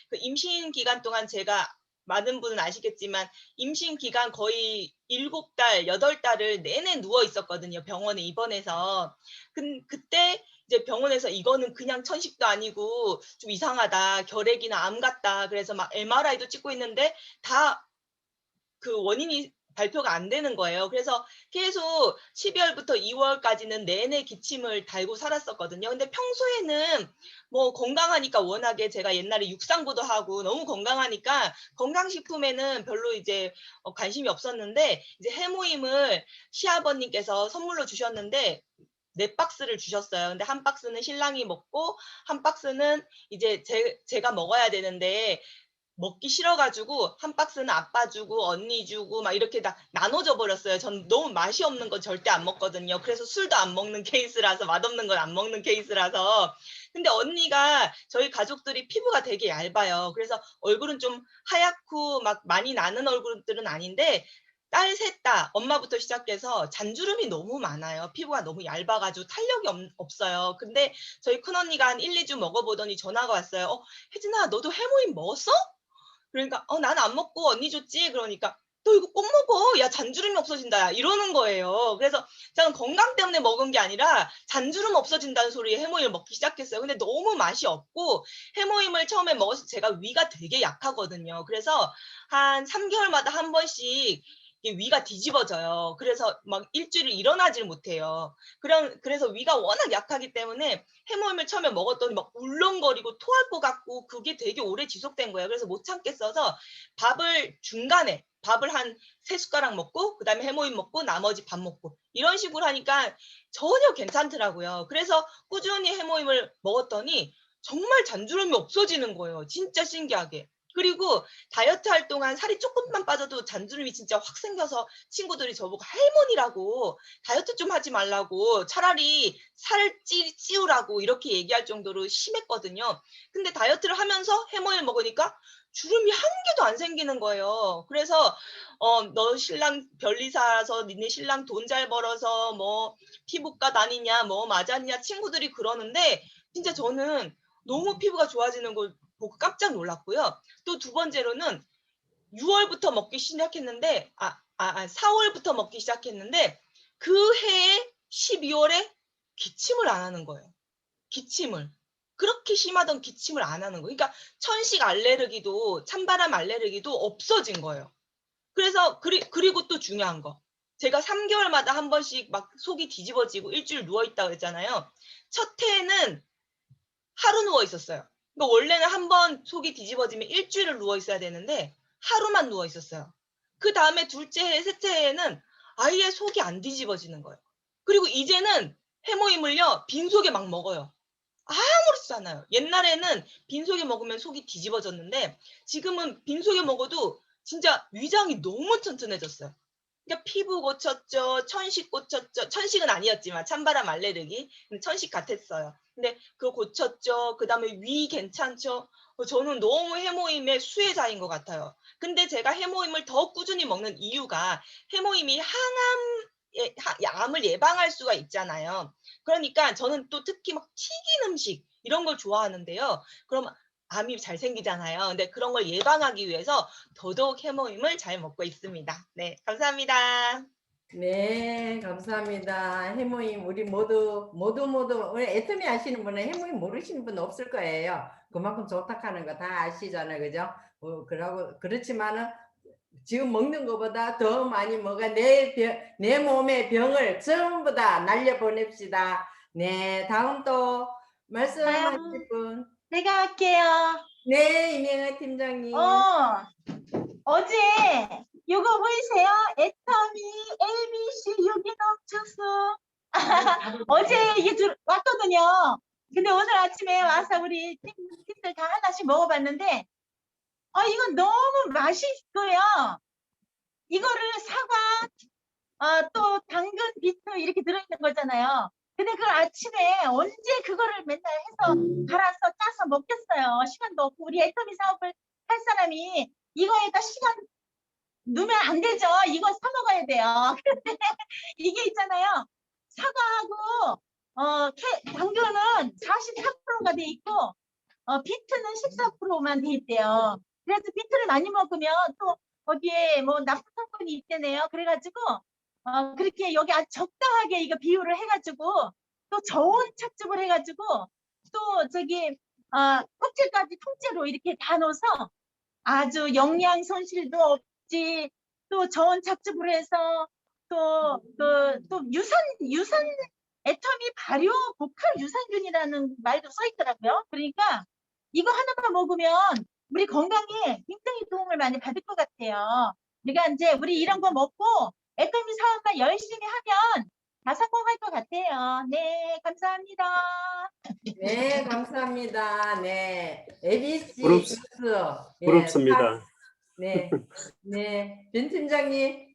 그 임신 기간 동안 제가 많은 분은 아시겠지만 임신 기간 거의 7달, 8달을 내내 누워 있었거든요. 병원에 입원해서. 그때 이제 병원에서 이거는 그냥 천식도 아니고 좀 이상하다. 결핵이나 암 같다. 그래서 막 MRI도 찍고 있는데 다 그 원인이 발표가 안 되는 거예요. 그래서 계속 12월부터 2월까지는 내내 기침을 달고 살았었거든요. 근데 평소에는 뭐 건강하니까 워낙에 제가 옛날에 육상부도 하고 너무 건강하니까 건강식품에는 별로 이제 관심이 없었는데 이제 해모임을 시아버님께서 선물로 주셨는데 4박스를 주셨어요. 근데 한 박스는 신랑이 먹고 한 박스는 이제 제가 먹어야 되는데 먹기 싫어가지고 한 박스는 아빠 주고 언니 주고 막 이렇게 다 나눠져 버렸어요. 전 너무 맛이 없는 건 절대 안 먹거든요. 그래서 술도 안 먹는 케이스라서 맛없는 건 안 먹는 케이스라서. 근데 언니가 저희 가족들이 피부가 되게 얇아요. 그래서 얼굴은 좀 하얗고 막 많이 나는 얼굴들은 아닌데 딸 셋 다 엄마부터 시작해서 잔주름이 너무 많아요. 피부가 너무 얇아가지고 탄력이 없어요. 근데 저희 큰언니가 한 1, 2주 먹어보더니 전화가 왔어요. 혜진아 너도 해모임 먹었어? 그러니까 나는 안 먹고 언니 줬지. 그러니까 너 이거 꼭 먹어. 야 잔주름이 없어진다. 야, 이러는 거예요. 그래서 저는 건강 때문에 먹은 게 아니라 잔주름 없어진다는 소리에 해모임을 먹기 시작했어요. 근데 너무 맛이 없고 해모임을 처음에 먹어서 제가 위가 되게 약하거든요. 그래서 한 3개월마다 한 번씩 위가 뒤집어져요. 그래서 막 일주일을 일어나질 못해요. 그래서 위가 워낙 약하기 때문에 해모임을 처음에 먹었더니 막 울렁거리고 토할 것 같고 그게 되게 오래 지속된 거예요. 그래서 못 참겠어서 밥을 중간에 밥을 한 3숟가락 먹고 그다음에 해모임 먹고 나머지 밥 먹고 이런 식으로 하니까 전혀 괜찮더라고요. 그래서 꾸준히 해모임을 먹었더니 정말 잔주름이 없어지는 거예요. 진짜 신기하게. 그리고 다이어트 할 동안 살이 조금만 빠져도 잔주름이 진짜 확 생겨서 친구들이 저보고 할머니라고 다이어트 좀 하지 말라고 차라리 살 찌우라고 이렇게 얘기할 정도로 심했거든요. 근데 다이어트를 하면서 해모임 먹으니까 주름이 한 개도 안 생기는 거예요. 그래서 너 신랑 변리사라서 니네 신랑 돈 잘 벌어서 뭐 피부과 다니냐 뭐 맞았냐 친구들이 그러는데 진짜 저는 너무 피부가 좋아지는 걸 보고 깜짝 놀랐고요. 또 두 번째로는 6월부터 먹기 시작했는데 4월부터 먹기 시작했는데 그 해에 12월에 기침을 안 하는 거예요. 기침을. 그렇게 심하던 기침을 안 하는 거예요. 그러니까 천식 알레르기도 찬바람 알레르기도 없어진 거예요. 그래서 그리고 또 중요한 거. 제가 3개월마다 한 번씩 막 속이 뒤집어지고 일주일 누워 있다고 했잖아요. 첫 해에는 하루 누워 있었어요. 그러니까 원래는 한 번 속이 뒤집어지면 일주일을 누워 있어야 되는데 하루만 누워 있었어요. 그 다음에 둘째 해, 셋째 해에는 아예 속이 안 뒤집어지는 거예요. 그리고 이제는 해모임을요 빈속에 막 먹어요. 아무렇지도 않아요. 옛날에는 빈속에 먹으면 속이 뒤집어졌는데 지금은 빈속에 먹어도 진짜 위장이 너무 튼튼해졌어요. 그러니까 피부 고쳤죠. 천식 고쳤죠. 천식은 아니었지만 찬바람 알레르기. 천식 같았어요. 근데 그거 고쳤죠. 그 다음에 위 괜찮죠. 저는 너무 해모임의 수혜자인 것 같아요. 근데 제가 해모임을 더 꾸준히 먹는 이유가 해모임이 암을 예방할 수가 있잖아요. 그러니까 저는 또 특히 막 튀긴 음식 이런 걸 좋아하는데요. 그럼 암이 잘 생기잖아요. 근데 그런 걸 예방하기 위해서 더더욱 해모임을 잘 먹고 있습니다. 네, 감사합니다. 네, 감사합니다. 해모임 우리 모두 우리 애터미 아시는 분은 해모임 모르시는 분 없을 거예요. 그만큼 좋다 하는 거 다 아시잖아요, 그죠? 그렇지만은 지금 먹는 것보다 더 많이 먹어 내 몸의 병을 전부 다 날려보냅시다. 네, 다음 또 말씀하실 분. 제가 할게요. 네, 이명아 팀장님. 어제 이거 보이세요? 애터미 ABC 유기농 주스. 어제 이게 왔거든요. 근데 오늘 아침에 와서 우리 팀들 다 하나씩 먹어봤는데 이건 너무 맛있고요. 이거를 사과, 또 당근, 비트 이렇게 들어있는 거잖아요. 근데 그걸 아침에 언제 그거를 맨날 해서 갈아서 짜서 먹겠어요. 시간도 없고 우리 애터미 사업을 할 사람이 이거에다 시간 넣으면 안 되죠. 이거 사 먹어야 돼요. 근데 이게 있잖아요. 사과하고 당근은 43%가 돼 있고 비트는 14%만 돼 있대요. 그래서 비트를 많이 먹으면 또 거기에 뭐 나쁜 성분이 있대네요. 그래가지고 그렇게 여기 아주 적당하게 이거 비율을 해가지고 또 저온 착즙을 해가지고 또 저기 껍질까지 통째로 이렇게 다 넣어서 아주 영양 손실도 없지. 또 저온 착즙을 해서 또 유산 애터미 발효 보컬 유산균이라는 말도 써 있더라고요. 그러니까 이거 하나만 먹으면 우리 건강에 굉장히 도움을 많이 받을 것 같아요. 그러니까 이제 우리 이런 거 먹고 애터미 사업만 열심히 하면 다 성공할 것 같아요. 네, 감사합니다. 네, 감사합니다. 네, ABC 주스. 예, 부럽습니다. 네, 네, 변 팀장님.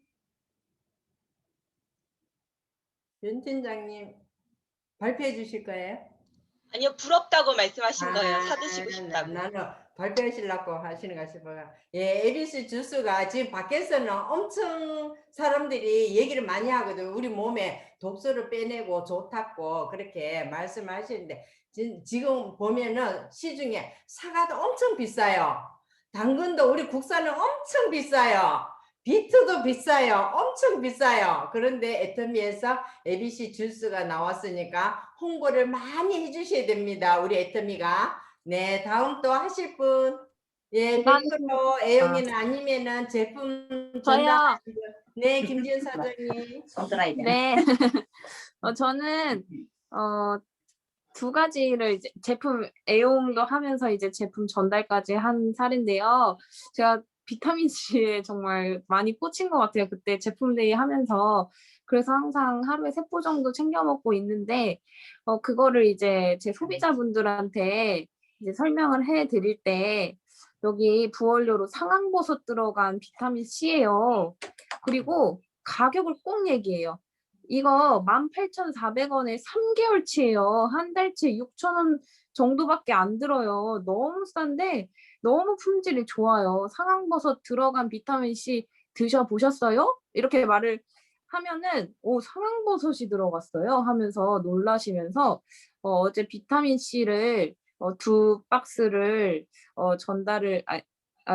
변 팀장님 발표해 주실 거예요? 아니요, 부럽다고 말씀하신 거예요. 사드시고 나- 싶다고. 나는 발표하시려고 하시는가 싶어요. 예, ABC 주스가 지금 밖에서는 엄청 사람들이 얘기를 많이 하거든요. 우리 몸에 독소를 빼내고 좋다고 그렇게 말씀하시는데 지금 보면은 시중에 사과도 엄청 비싸요. 당근도 우리 국산은 엄청 비싸요. 비트도 비싸요. 엄청 비싸요. 그런데 애터미에서 ABC 주스가 나왔으니까 홍보를 많이 해주셔야 됩니다. 우리 애터미가. 네, 다음 또 하실 분. 예, 별도로 애용이는 아니면은 제품 전달. 저요. 네, 김지은 사장님. 네. 저는 두 가지를 이제 제품 애용도 하면서 이제 제품 전달까지 한 살인데요. 제가 비타민 C에 정말 많이 꽂힌 것 같아요. 그때 제품데이 하면서. 그래서 항상 하루에 3포 정도 챙겨 먹고 있는데, 그거를 이제 제 소비자분들한테 이제 설명을 해 드릴 때, 여기 부원료로 상황버섯 들어간 비타민 C예요. 그리고 가격을 꼭 얘기해요. 이거 18,400원에 3개월치예요. 한 달치에 6,000원 정도밖에 안 들어요. 너무 싼데 너무 품질이 좋아요. 상황버섯 들어간 비타민 C 드셔보셨어요? 이렇게 말을 하면은 오, 상황버섯이 들어갔어요 하면서 놀라시면서 어제 비타민 C를 2박스를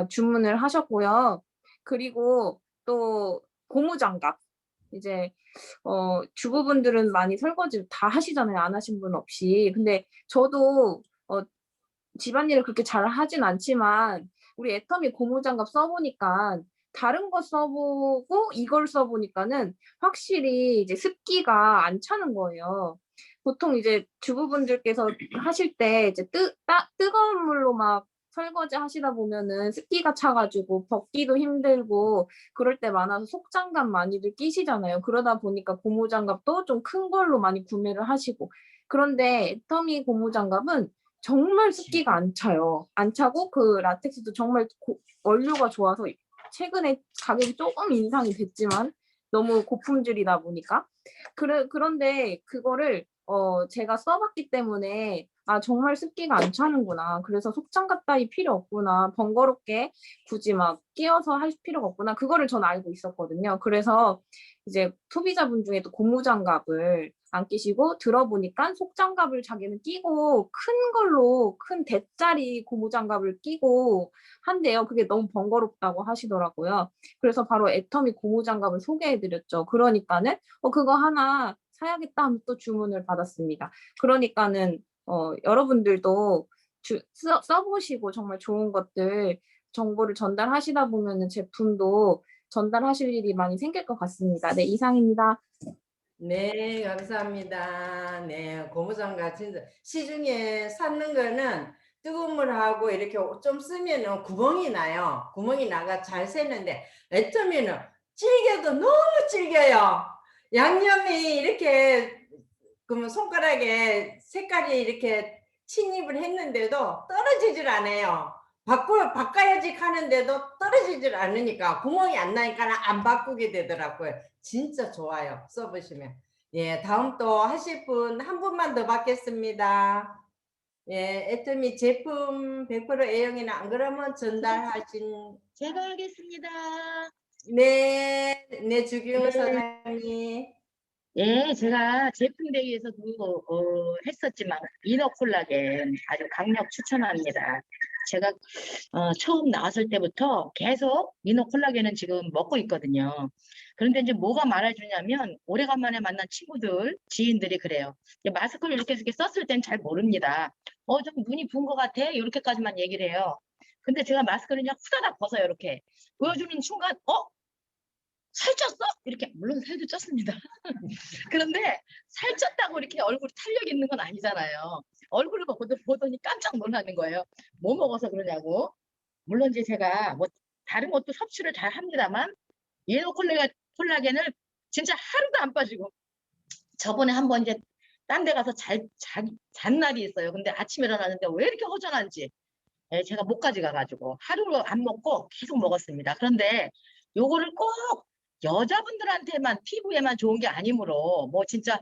주문을 하셨고요. 그리고 또 고무장갑 이제 주부분들은 많이 설거지 다 하시잖아요. 안 하신 분 없이. 근데 저도 집안일을 그렇게 잘 하진 않지만 우리 애터미 고무장갑 써보니까 다른 거 써보고 이걸 써보니까는 확실히 이제 습기가 안 차는 거예요. 보통 이제 주부분들께서 하실 때 이제 뜨거운 물로 막 설거지 하시다 보면은 습기가 차가지고 벗기도 힘들고 그럴 때 많아서 속장갑 많이들 끼시잖아요. 그러다 보니까 고무장갑도 좀 큰 걸로 많이 구매를 하시고. 그런데 애터미 고무장갑은 정말 습기가 안 차요. 안 차고 그 라텍스도 정말 원료가 좋아서 최근에 가격이 조금 인상이 됐지만 너무 고품질이다 보니까 그런데 그거를 제가 써봤기 때문에 아 정말 습기가 안 차는구나. 그래서 속장갑 따위 필요 없구나. 번거롭게 굳이 막 끼워서 할 필요가 없구나. 그거를 전 알고 있었거든요. 그래서 이제 소비자분 중에도 고무장갑을 안 끼시고 들어보니까 속장갑을 자기는 끼고 큰 걸로 큰 대짜리 고무장갑을 끼고 한대요. 그게 너무 번거롭다고 하시더라고요. 그래서 바로 애터미 고무장갑을 소개해드렸죠. 그러니까는 그거 하나 사야겠다 하면 또 주문을 받았습니다. 그러니까는 여러분들도 써보시고 정말 좋은 것들 정보를 전달하시다 보면은 제품도 전달하실 일이 많이 생길 것 같습니다. 네, 이상입니다. 네, 감사합니다. 네, 고무장갑 진짜 시중에 사는 거는 뜨거운 물하고 이렇게 좀 쓰면은 구멍이 나요. 구멍이 나가 잘 새는데 애터미는 질겨도 너무 질겨요. 양념이 이렇게 그러면 손가락에 색깔이 이렇게 침입을 했는데도 떨어지질 않아요. 바꿔야지 하는데도 떨어지질 않으니까 구멍이 안 나니까 안 바꾸게 되더라고요. 진짜 좋아요. 써보시면. 예, 다음 또 하실 분 한 분만 더 받겠습니다. 예, 애터미 제품 100% A형이나 안 그러면 전달하신 제가 하겠습니다. 네, 네 주기훈 네. 사장님. 예, 제가 제품 대회에서도 했었지만 이너콜라겐 아주 강력 추천합니다. 제가 처음 나왔을 때부터 계속 이너콜라겐은 지금 먹고 있거든요. 그런데 이제 뭐가 말해주냐면 오래간만에 만난 친구들, 지인들이 그래요. 이제 마스크를 이렇게 썼을 땐 잘 모릅니다. 좀 눈이 부은 것 같아? 이렇게까지만 얘기를 해요. 근데 제가 마스크를 그냥 후다닥 벗어요. 이렇게 보여주는 순간 살쪘어? 이렇게 물론 살도 쪘습니다. 그런데 살쪘다고 이렇게 얼굴이 탄력 있는 건 아니잖아요. 얼굴을 보더니 깜짝 놀라는 거예요. 뭐 먹어서 그러냐고. 물론 이제 제가 뭐 다른 것도 섭취를 잘 합니다만 콜라겐을 진짜 하루도 안 빠지고 저번에 한번 이제 딴 데 가서 잔 날이 있어요. 근데 아침에 일어났는데 왜 이렇게 허전한지 제가 못 가져가가지고 하루 안 먹고 계속 먹었습니다. 그런데 요거를 꼭 여자분들한테만 피부에만 좋은 게 아니므로 뭐 진짜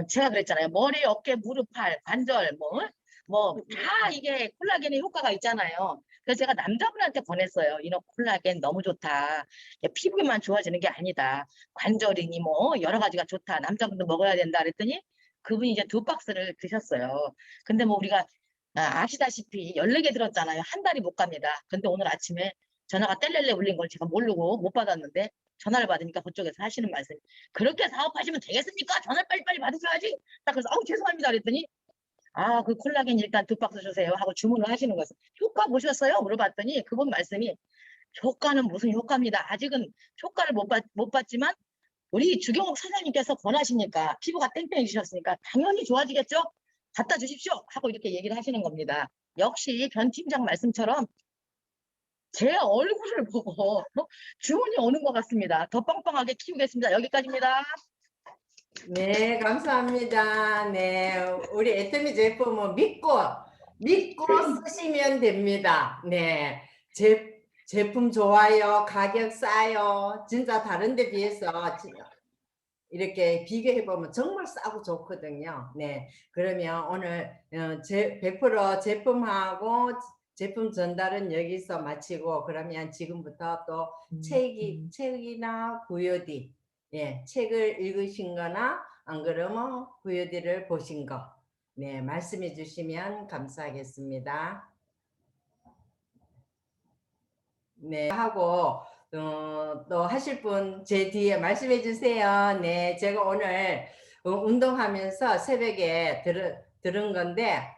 제가 그랬잖아요. 머리, 어깨, 무릎, 팔, 관절 뭐 다 이게 콜라겐의 효과가 있잖아요. 그래서 제가 남자분한테 권했어요. 이너 콜라겐 너무 좋다. 피부에만 좋아지는 게 아니다. 관절이니 뭐 여러 가지가 좋다. 남자분도 먹어야 된다 그랬더니 그분이 이제 2박스를 드셨어요. 근데 뭐 우리가 아시다시피 14개 들었잖아요. 한 달이 못 갑니다. 근데 오늘 아침에 전화가 뗄렐레 울린 걸 제가 모르고 못 받았는데 전화를 받으니까 그쪽에서 하시는 말씀이 그렇게 사업하시면 되겠습니까? 전화를 빨리빨리 받으셔야지. 딱 그래서 죄송합니다 그랬더니 그 콜라겐 일단 2박스 주세요 하고 주문을 하시는 거예요. 효과 보셨어요? 물어봤더니 그분 말씀이 효과는 무슨 효과입니다. 아직은 효과를 못 봤지만 우리 주경옥 사장님께서 권하시니까 피부가 땡땡해지셨으니까 당연히 좋아지겠죠? 갖다 주십시오 하고 이렇게 얘기를 하시는 겁니다. 역시 변 팀장 말씀처럼 제 얼굴을 보고 주문이 오는 것 같습니다. 더 빵빵하게 키우겠습니다. 여기까지입니다. 네, 감사합니다. 네, 우리 애터미 제품은 믿고 쓰시면 됩니다. 네, 제품 좋아요, 가격 싸요. 진짜 다른 데 비해서 이렇게 비교해보면 정말 싸고 좋거든요. 네, 그러면 오늘 100% 제품하고 제품 전달은 여기서 마치고, 그러면 지금부터 또 책이나 VOD, 예, 책을 읽으신 거나 안 그러면 VOD를 보신 거, 네, 말씀해 주시면 감사하겠습니다. 네, 하고 또 하실 분 제 뒤에 말씀해 주세요. 네, 제가 오늘 운동하면서 새벽에 들은 건데,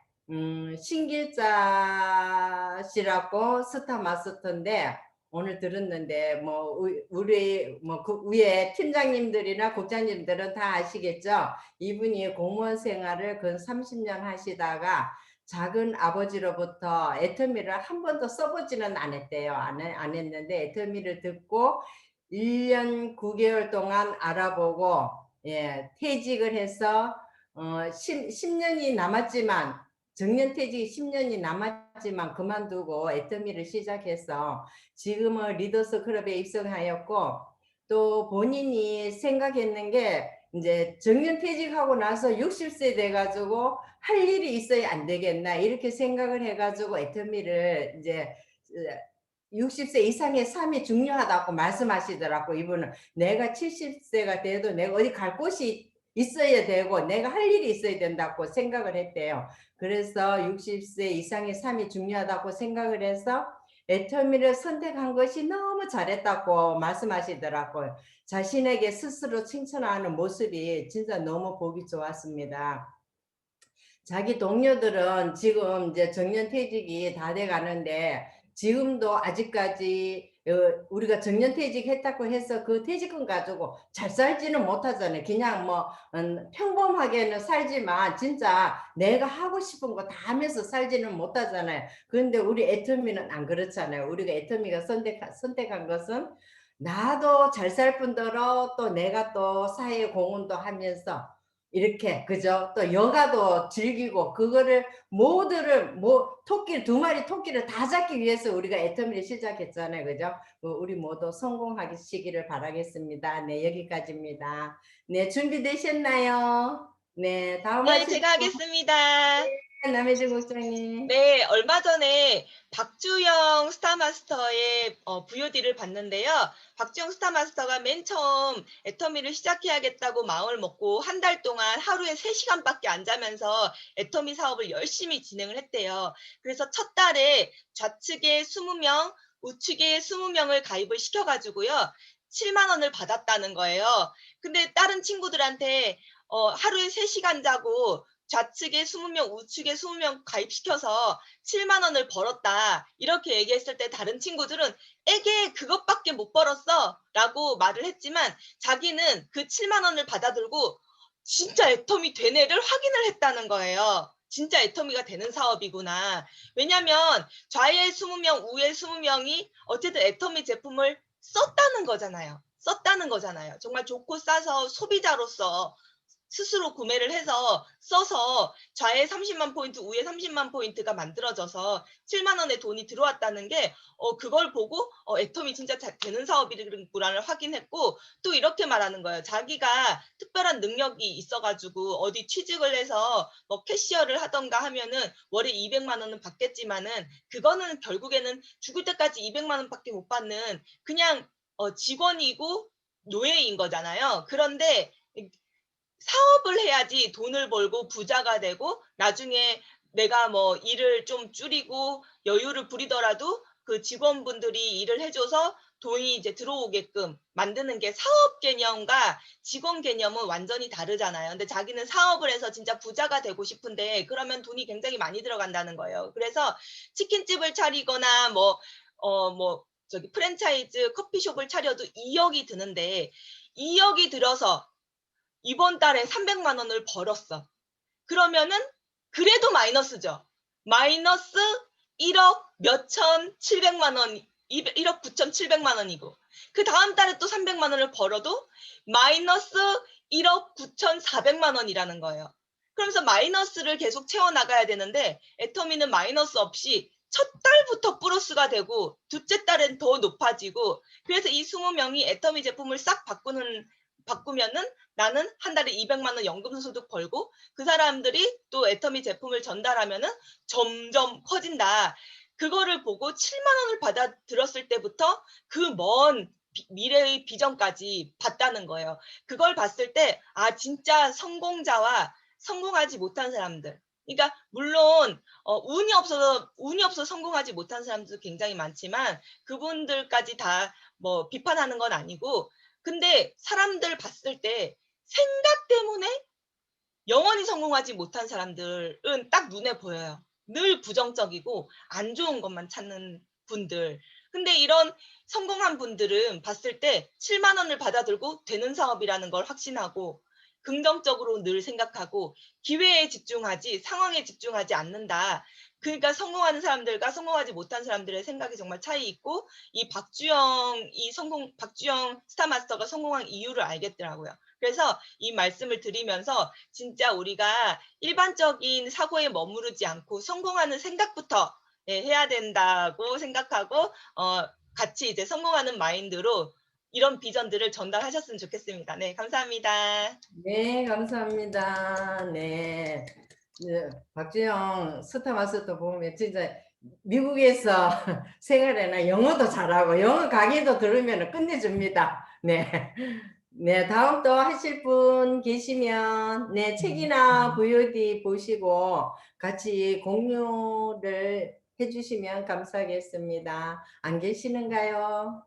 신길자 씨라고 스타 마스터인데, 오늘 들었는데 뭐 우리 뭐 그 위에 팀장님들이나 국장님들은 다 아시겠죠. 이분이 공무원 생활을 근 30년 하시다가 작은 아버지로부터 애터미를 한 번도 써보지는 않았대요. 안 했는데 애터미를 듣고 1년 9개월 동안 알아보고, 예, 퇴직을 해서 10년이 남았지만, 정년퇴직이 10년이 남았지만 그만두고 애터미를 시작해서 지금은 리더스 클럽에 입성하였고, 또 본인이 생각했는 게 이제 정년퇴직하고 나서 60세 돼가지고 할 일이 있어야 안 되겠나 이렇게 생각을 해가지고 애터미를 이제 60세 이상의 삶이 중요하다고 말씀하시더라고. 이분은 내가 70세가 돼도 내가 어디 갈 곳이 있어야 되고 내가 할 일이 있어야 된다고 생각을 했대요. 그래서 60세 이상의 삶이 중요하다고 생각을 해서 애터미를 선택한 것이 너무 잘했다고 말씀하시더라고요. 자신에게 스스로 칭찬하는 모습이 진짜 너무 보기 좋았습니다. 자기 동료들은 지금 이제 정년퇴직이 다 돼 가는데 지금도 아직까지 우리가 정년퇴직했다고 해서 그 퇴직금 가지고 잘 살지는 못하잖아요. 그냥 뭐 평범하게는 살지만 진짜 내가 하고 싶은 거 다 하면서 살지는 못하잖아요. 그런데 우리 애터미는 안 그렇잖아요. 우리가 애터미가 선택한 것은 나도 잘 살 뿐더러 또 내가 또 사회 공헌도 하면서 이렇게, 그죠? 또 여가도 즐기고 그거를 모두를 토끼 2마리 토끼를 다 잡기 위해서 우리가 애터미를 시작했잖아요. 그죠? 우리 모두 성공하시기를 바라겠습니다. 네, 여기까지입니다. 네, 준비되셨나요? 네, 다음 네, 하실 제가 하겠습니다. 남혜진 국장님. 네, 얼마 전에 박주영 스타마스터의 VOD를 봤는데요. 박주영 스타마스터가 맨 처음 애터미를 시작해야겠다고 마음을 먹고 한 달 동안 하루에 3시간밖에 안 자면서 애터미 사업을 열심히 진행을 했대요. 그래서 첫 달에 좌측에 20명, 우측에 20명을 가입을 시켜가지고요. 7만 원을 받았다는 거예요. 근데 다른 친구들한테 하루에 3시간 자고 좌측에 20명, 우측에 20명 가입시켜서 7만 원을 벌었다. 이렇게 얘기했을 때 다른 친구들은 에게 그것밖에 못 벌었어 라고 말을 했지만 자기는 그 7만 원을 받아들고 진짜 애터미 되네를 확인을 했다는 거예요. 진짜 애터미가 되는 사업이구나. 왜냐면 좌에 20명, 우에 20명이 어쨌든 애터미 제품을 썼다는 거잖아요. 정말 좋고 싸서 소비자로서 스스로 구매를 해서 써서 좌에 30만 포인트, 우에 30만 포인트가 만들어져서 7만 원의 돈이 들어왔다는 게 그걸 보고 애터미 진짜 되는 사업이구나를 확인했고, 또 이렇게 말하는 거예요. 자기가 특별한 능력이 있어가지고 어디 취직을 해서 뭐 캐시어를 하던가 하면은 월에 200만 원은 받겠지만은 그거는 결국에는 죽을 때까지 200만 원밖에 못 받는 그냥 직원이고 노예인 거잖아요. 그런데 사업을 해야지 돈을 벌고 부자가 되고 나중에 내가 뭐 일을 좀 줄이고 여유를 부리더라도 그 직원분들이 일을 해줘서 돈이 이제 들어오게끔 만드는 게 사업 개념과 직원 개념은 완전히 다르잖아요. 근데 자기는 사업을 해서 진짜 부자가 되고 싶은데 그러면 돈이 굉장히 많이 들어간다는 거예요. 그래서 치킨집을 차리거나 저기 프랜차이즈 커피숍을 차려도 2억이 드는데 2억이 들어서 이번 달에 300만 원을 벌었어. 그러면은 그래도 마이너스죠. 마이너스 1억 몇천 7백만 원 1억 9,700만 원이고 그 다음 달에 또 300만 원을 벌어도 마이너스 1억 9,400만 원이라는 거예요. 그러면서 마이너스를 계속 채워나가야 되는데 애터미는 마이너스 없이 첫 달부터 플러스가 되고 둘째 달엔 더 높아지고 그래서 이 20명이 애터미 제품을 싹 바꾸면은 나는 한 달에 200만 원 연금소득 벌고 그 사람들이 또 애터미 제품을 전달하면은 점점 커진다. 그거를 보고 7만 원을 받아 들었을 때부터 그 먼 미래의 비전까지 봤다는 거예요. 그걸 봤을 때 아 진짜 성공자와 성공하지 못한 사람들. 그러니까 물론 운이 없어서 성공하지 못한 사람들도 굉장히 많지만 그분들까지 다 뭐 비판하는 건 아니고 근데 사람들 봤을 때 생각 때문에 영원히 성공하지 못한 사람들은 딱 눈에 보여요. 늘 부정적이고 안 좋은 것만 찾는 분들. 근데 이런 성공한 분들은 봤을 때 7만 원을 받아들고 되는 사업이라는 걸 확신하고 긍정적으로 늘 생각하고 기회에 집중하지 상황에 집중하지 않는다. 그러니까 성공하는 사람들과 성공하지 못한 사람들의 생각이 정말 차이 있고 이 박주영 스타마스터가 성공한 이유를 알겠더라고요. 그래서 이 말씀을 드리면서 진짜 우리가 일반적인 사고에 머무르지 않고 성공하는 생각부터 해야 된다고 생각하고 같이 이제 성공하는 마인드로 이런 비전들을 전달하셨으면 좋겠습니다. 네, 감사합니다. 네, 감사합니다. 네. 박주영 스타마스터 보면 진짜 미국에서 생활해나 영어도 잘하고 영어 강의도 들으면 끝내줍니다. 네. 네, 다음 또 하실 분 계시면 네, 책이나 VOD 보시고 같이 공유를 해주시면 감사하겠습니다. 안 계시는가요?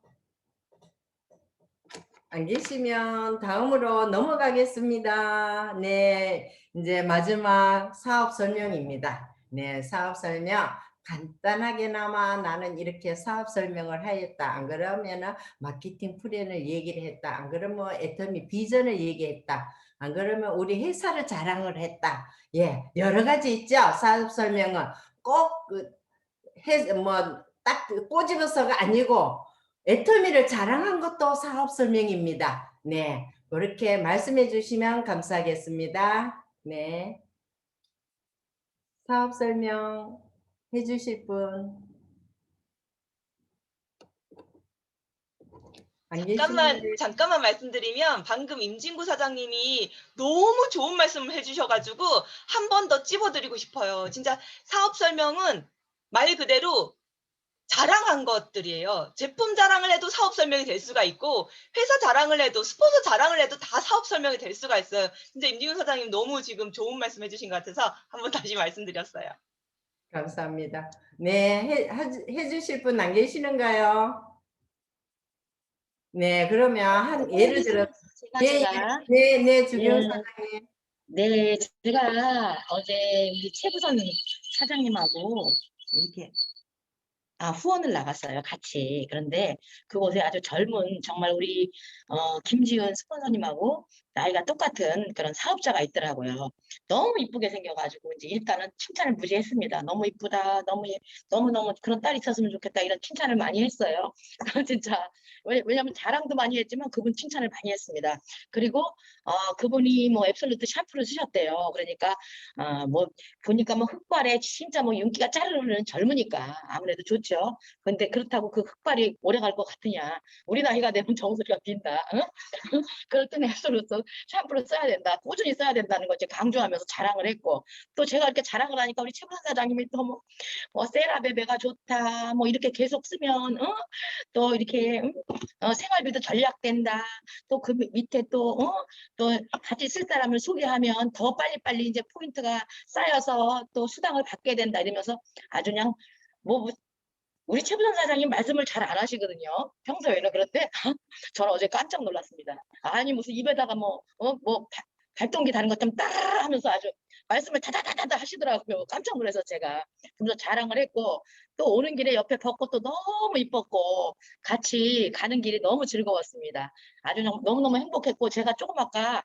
안 계시면 다음으로 넘어가겠습니다. 네, 이제 마지막 사업 설명입니다. 네, 사업 설명 간단하게나마 나는 이렇게 사업 설명을 하였다. 안 그러면은 마케팅 플랜을 얘기를 했다. 안 그러면 애터미 비전을 얘기했다. 안 그러면 우리 회사를 자랑을 했다. 예, 여러 가지 있죠. 사업 설명은 꼭 딱 꼬집어서가 아니고 애터미를 자랑한 것도 사업 설명입니다. 네, 그렇게 말씀해 주시면 감사하겠습니다. 네, 사업 설명 해 주실 분 안 계시는데 잠깐만 말씀드리면 방금 임진구 사장님이 너무 좋은 말씀을 해주셔가지고 한 번 더 찝어드리고 싶어요. 진짜 사업 설명은 말 그대로 자랑한 것들이에요. 제품 자랑을 해도 사업 설명이 될 수가 있고 회사 자랑을 해도 스폰서 자랑을 해도 다 사업 설명이 될 수가 있어요. 진짜 임진구 사장님 너무 지금 좋은 말씀 해주신 것 같아서 한번 다시 말씀드렸어요. 감사합니다. 네, 해 주실 분 안 계시는가요? 네, 그러면 한 예를 들어 네, 주경 사장님. 네, 제가 어제 우리 최부선 사장님하고 이렇게 후원을 나갔어요, 같이. 그런데 그곳에 아주 젊은 정말 우리 김지은 스폰서님하고 나이가 똑같은 그런 사업자가 있더라고요. 너무 이쁘게 생겨가지고 이제 일단은 칭찬을 무지했습니다. 너무 이쁘다, 너무 그런 딸이 있었으면 좋겠다 이런 칭찬을 많이 했어요. 진짜 왜냐면 자랑도 많이 했지만 그분 칭찬을 많이 했습니다. 그리고 그분이 뭐 앱솔루트 샴푸를 쓰셨대요. 그러니까 뭐 보니까 뭐 흑발에 진짜 뭐 윤기가 짜르르는 젊으니까 아무래도 좋죠. 근데 그렇다고 그 흑발이 오래 갈 것 같으냐? 우리 나이가 되면 정수리가 빈다. 응? 그럴 때는 앱솔루트 샴푸를 써야 된다. 꾸준히 써야 된다는 걸 이제 강조하면서 자랑을 했고 또 제가 이렇게 자랑을 하니까 우리 최부선 사장님이 또 뭐 세라베베가 좋다. 뭐 이렇게 계속 쓰면 또 이렇게 생활비도 절약된다. 또 그 밑에 또 같이 쓸 사람을 소개하면 더 빨리빨리 이제 포인트가 쌓여서 또 수당을 받게 된다 이러면서 아주 그냥 뭐 우리 최부선 사장님 말씀을 잘 안 하시거든요. 평소에는. 그런데 저는 어제 깜짝 놀랐습니다. 아니 무슨 입에다가 뭐 발동기 다는 것 좀 따라 하면서 아주 말씀을 다다다다다 하시더라고요. 깜짝 놀라서 제가 그래서 자랑을 했고 또 오는 길에 옆에 벚꽃도 너무 이뻤고 같이 가는 길이 너무 즐거웠습니다. 아주 너무너무 행복했고 제가 조금 아까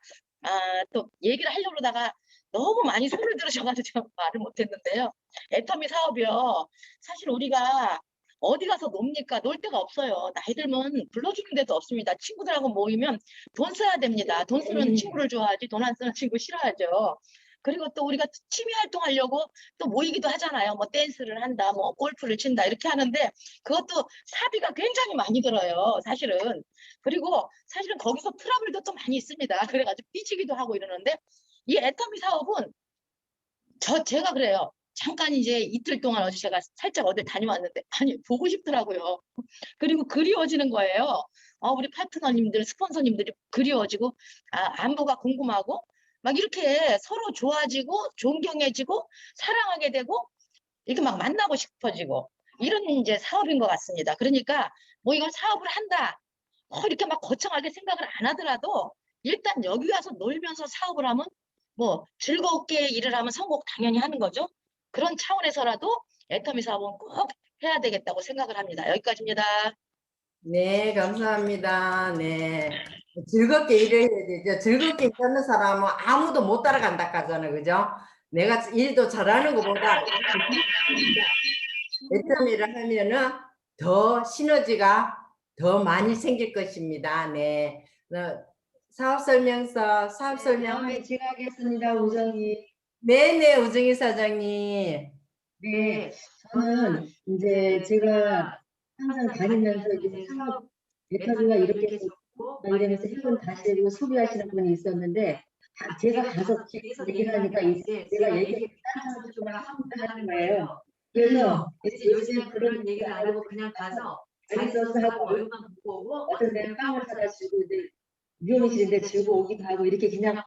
또 얘기를 하려고 그러다가 너무 많이 소리를 들으셔가지고 제가 말을 못했는데요. 애터미 사업이요. 사실 우리가 어디 가서 놉니까? 놀 데가 없어요. 나이 들면 불러주는 데도 없습니다. 친구들하고 모이면 돈 써야 됩니다. 돈 쓰는 친구를 좋아하지 돈 안 쓰는 친구 싫어하죠. 그리고 또 우리가 취미 활동하려고 또 모이기도 하잖아요. 뭐 댄스를 한다, 뭐 골프를 친다 이렇게 하는데 그것도 사비가 굉장히 많이 들어요. 사실은. 그리고 사실은 거기서 트러블도 또 많이 있습니다. 그래가지고 삐지기도 하고 이러는데 이 애터미 사업은 제가 그래요. 잠깐 이제 이틀 동안 어제 제가 살짝 어딜 다녀왔는데 아니 보고 싶더라고요. 그리고 그리워지는 거예요. 우리 파트너님들, 스폰서님들이 그리워지고 안부가 궁금하고 막 이렇게 서로 좋아지고 존경해지고 사랑하게 되고 이렇게 막 만나고 싶어지고 이런 이제 사업인 것 같습니다. 그러니까 뭐 이걸 사업을 한다. 이렇게 막 거창하게 생각을 안 하더라도 일단 여기 와서 놀면서 사업을 하면 뭐 즐겁게 일을 하면 성공 당연히 하는 거죠. 그런 차원에서라도 애터미 사업은 꼭 해야 되겠다고 생각을 합니다. 여기까지입니다. 네, 감사합니다. 네. 즐겁게 일을 해야 되죠. 즐겁게 일하는 사람은 아무도 못 따라간다 하잖아요. 그죠? 내가 일도 잘하는 것보다 애터미를 하면은 더 시너지가 더 많이 생길 것입니다. 네. 사업 설명서, 사업 설명. 다음에 제가 하겠습니다, 우정이. 네네, 우정희 사장님. 네, 저는 이제 제가 항상 다니면서 이제 사업 애터미가 이렇게 좋고 막 이러면서 해본 다시 해보고 소비하시는 분이 있었는데 제가 가서 얘기를 하니까 이제 내가 얘기를 딴 사람도 좀 하는 거예요. 그래서 이제 요새 그런 얘기를 안 하고 그냥 가서 자기 소스하고 얼굴만 보고 오고 어떤 데는 빵을 사다 주고 이제 미용실인데 주고 오기도 하고 이렇게 그냥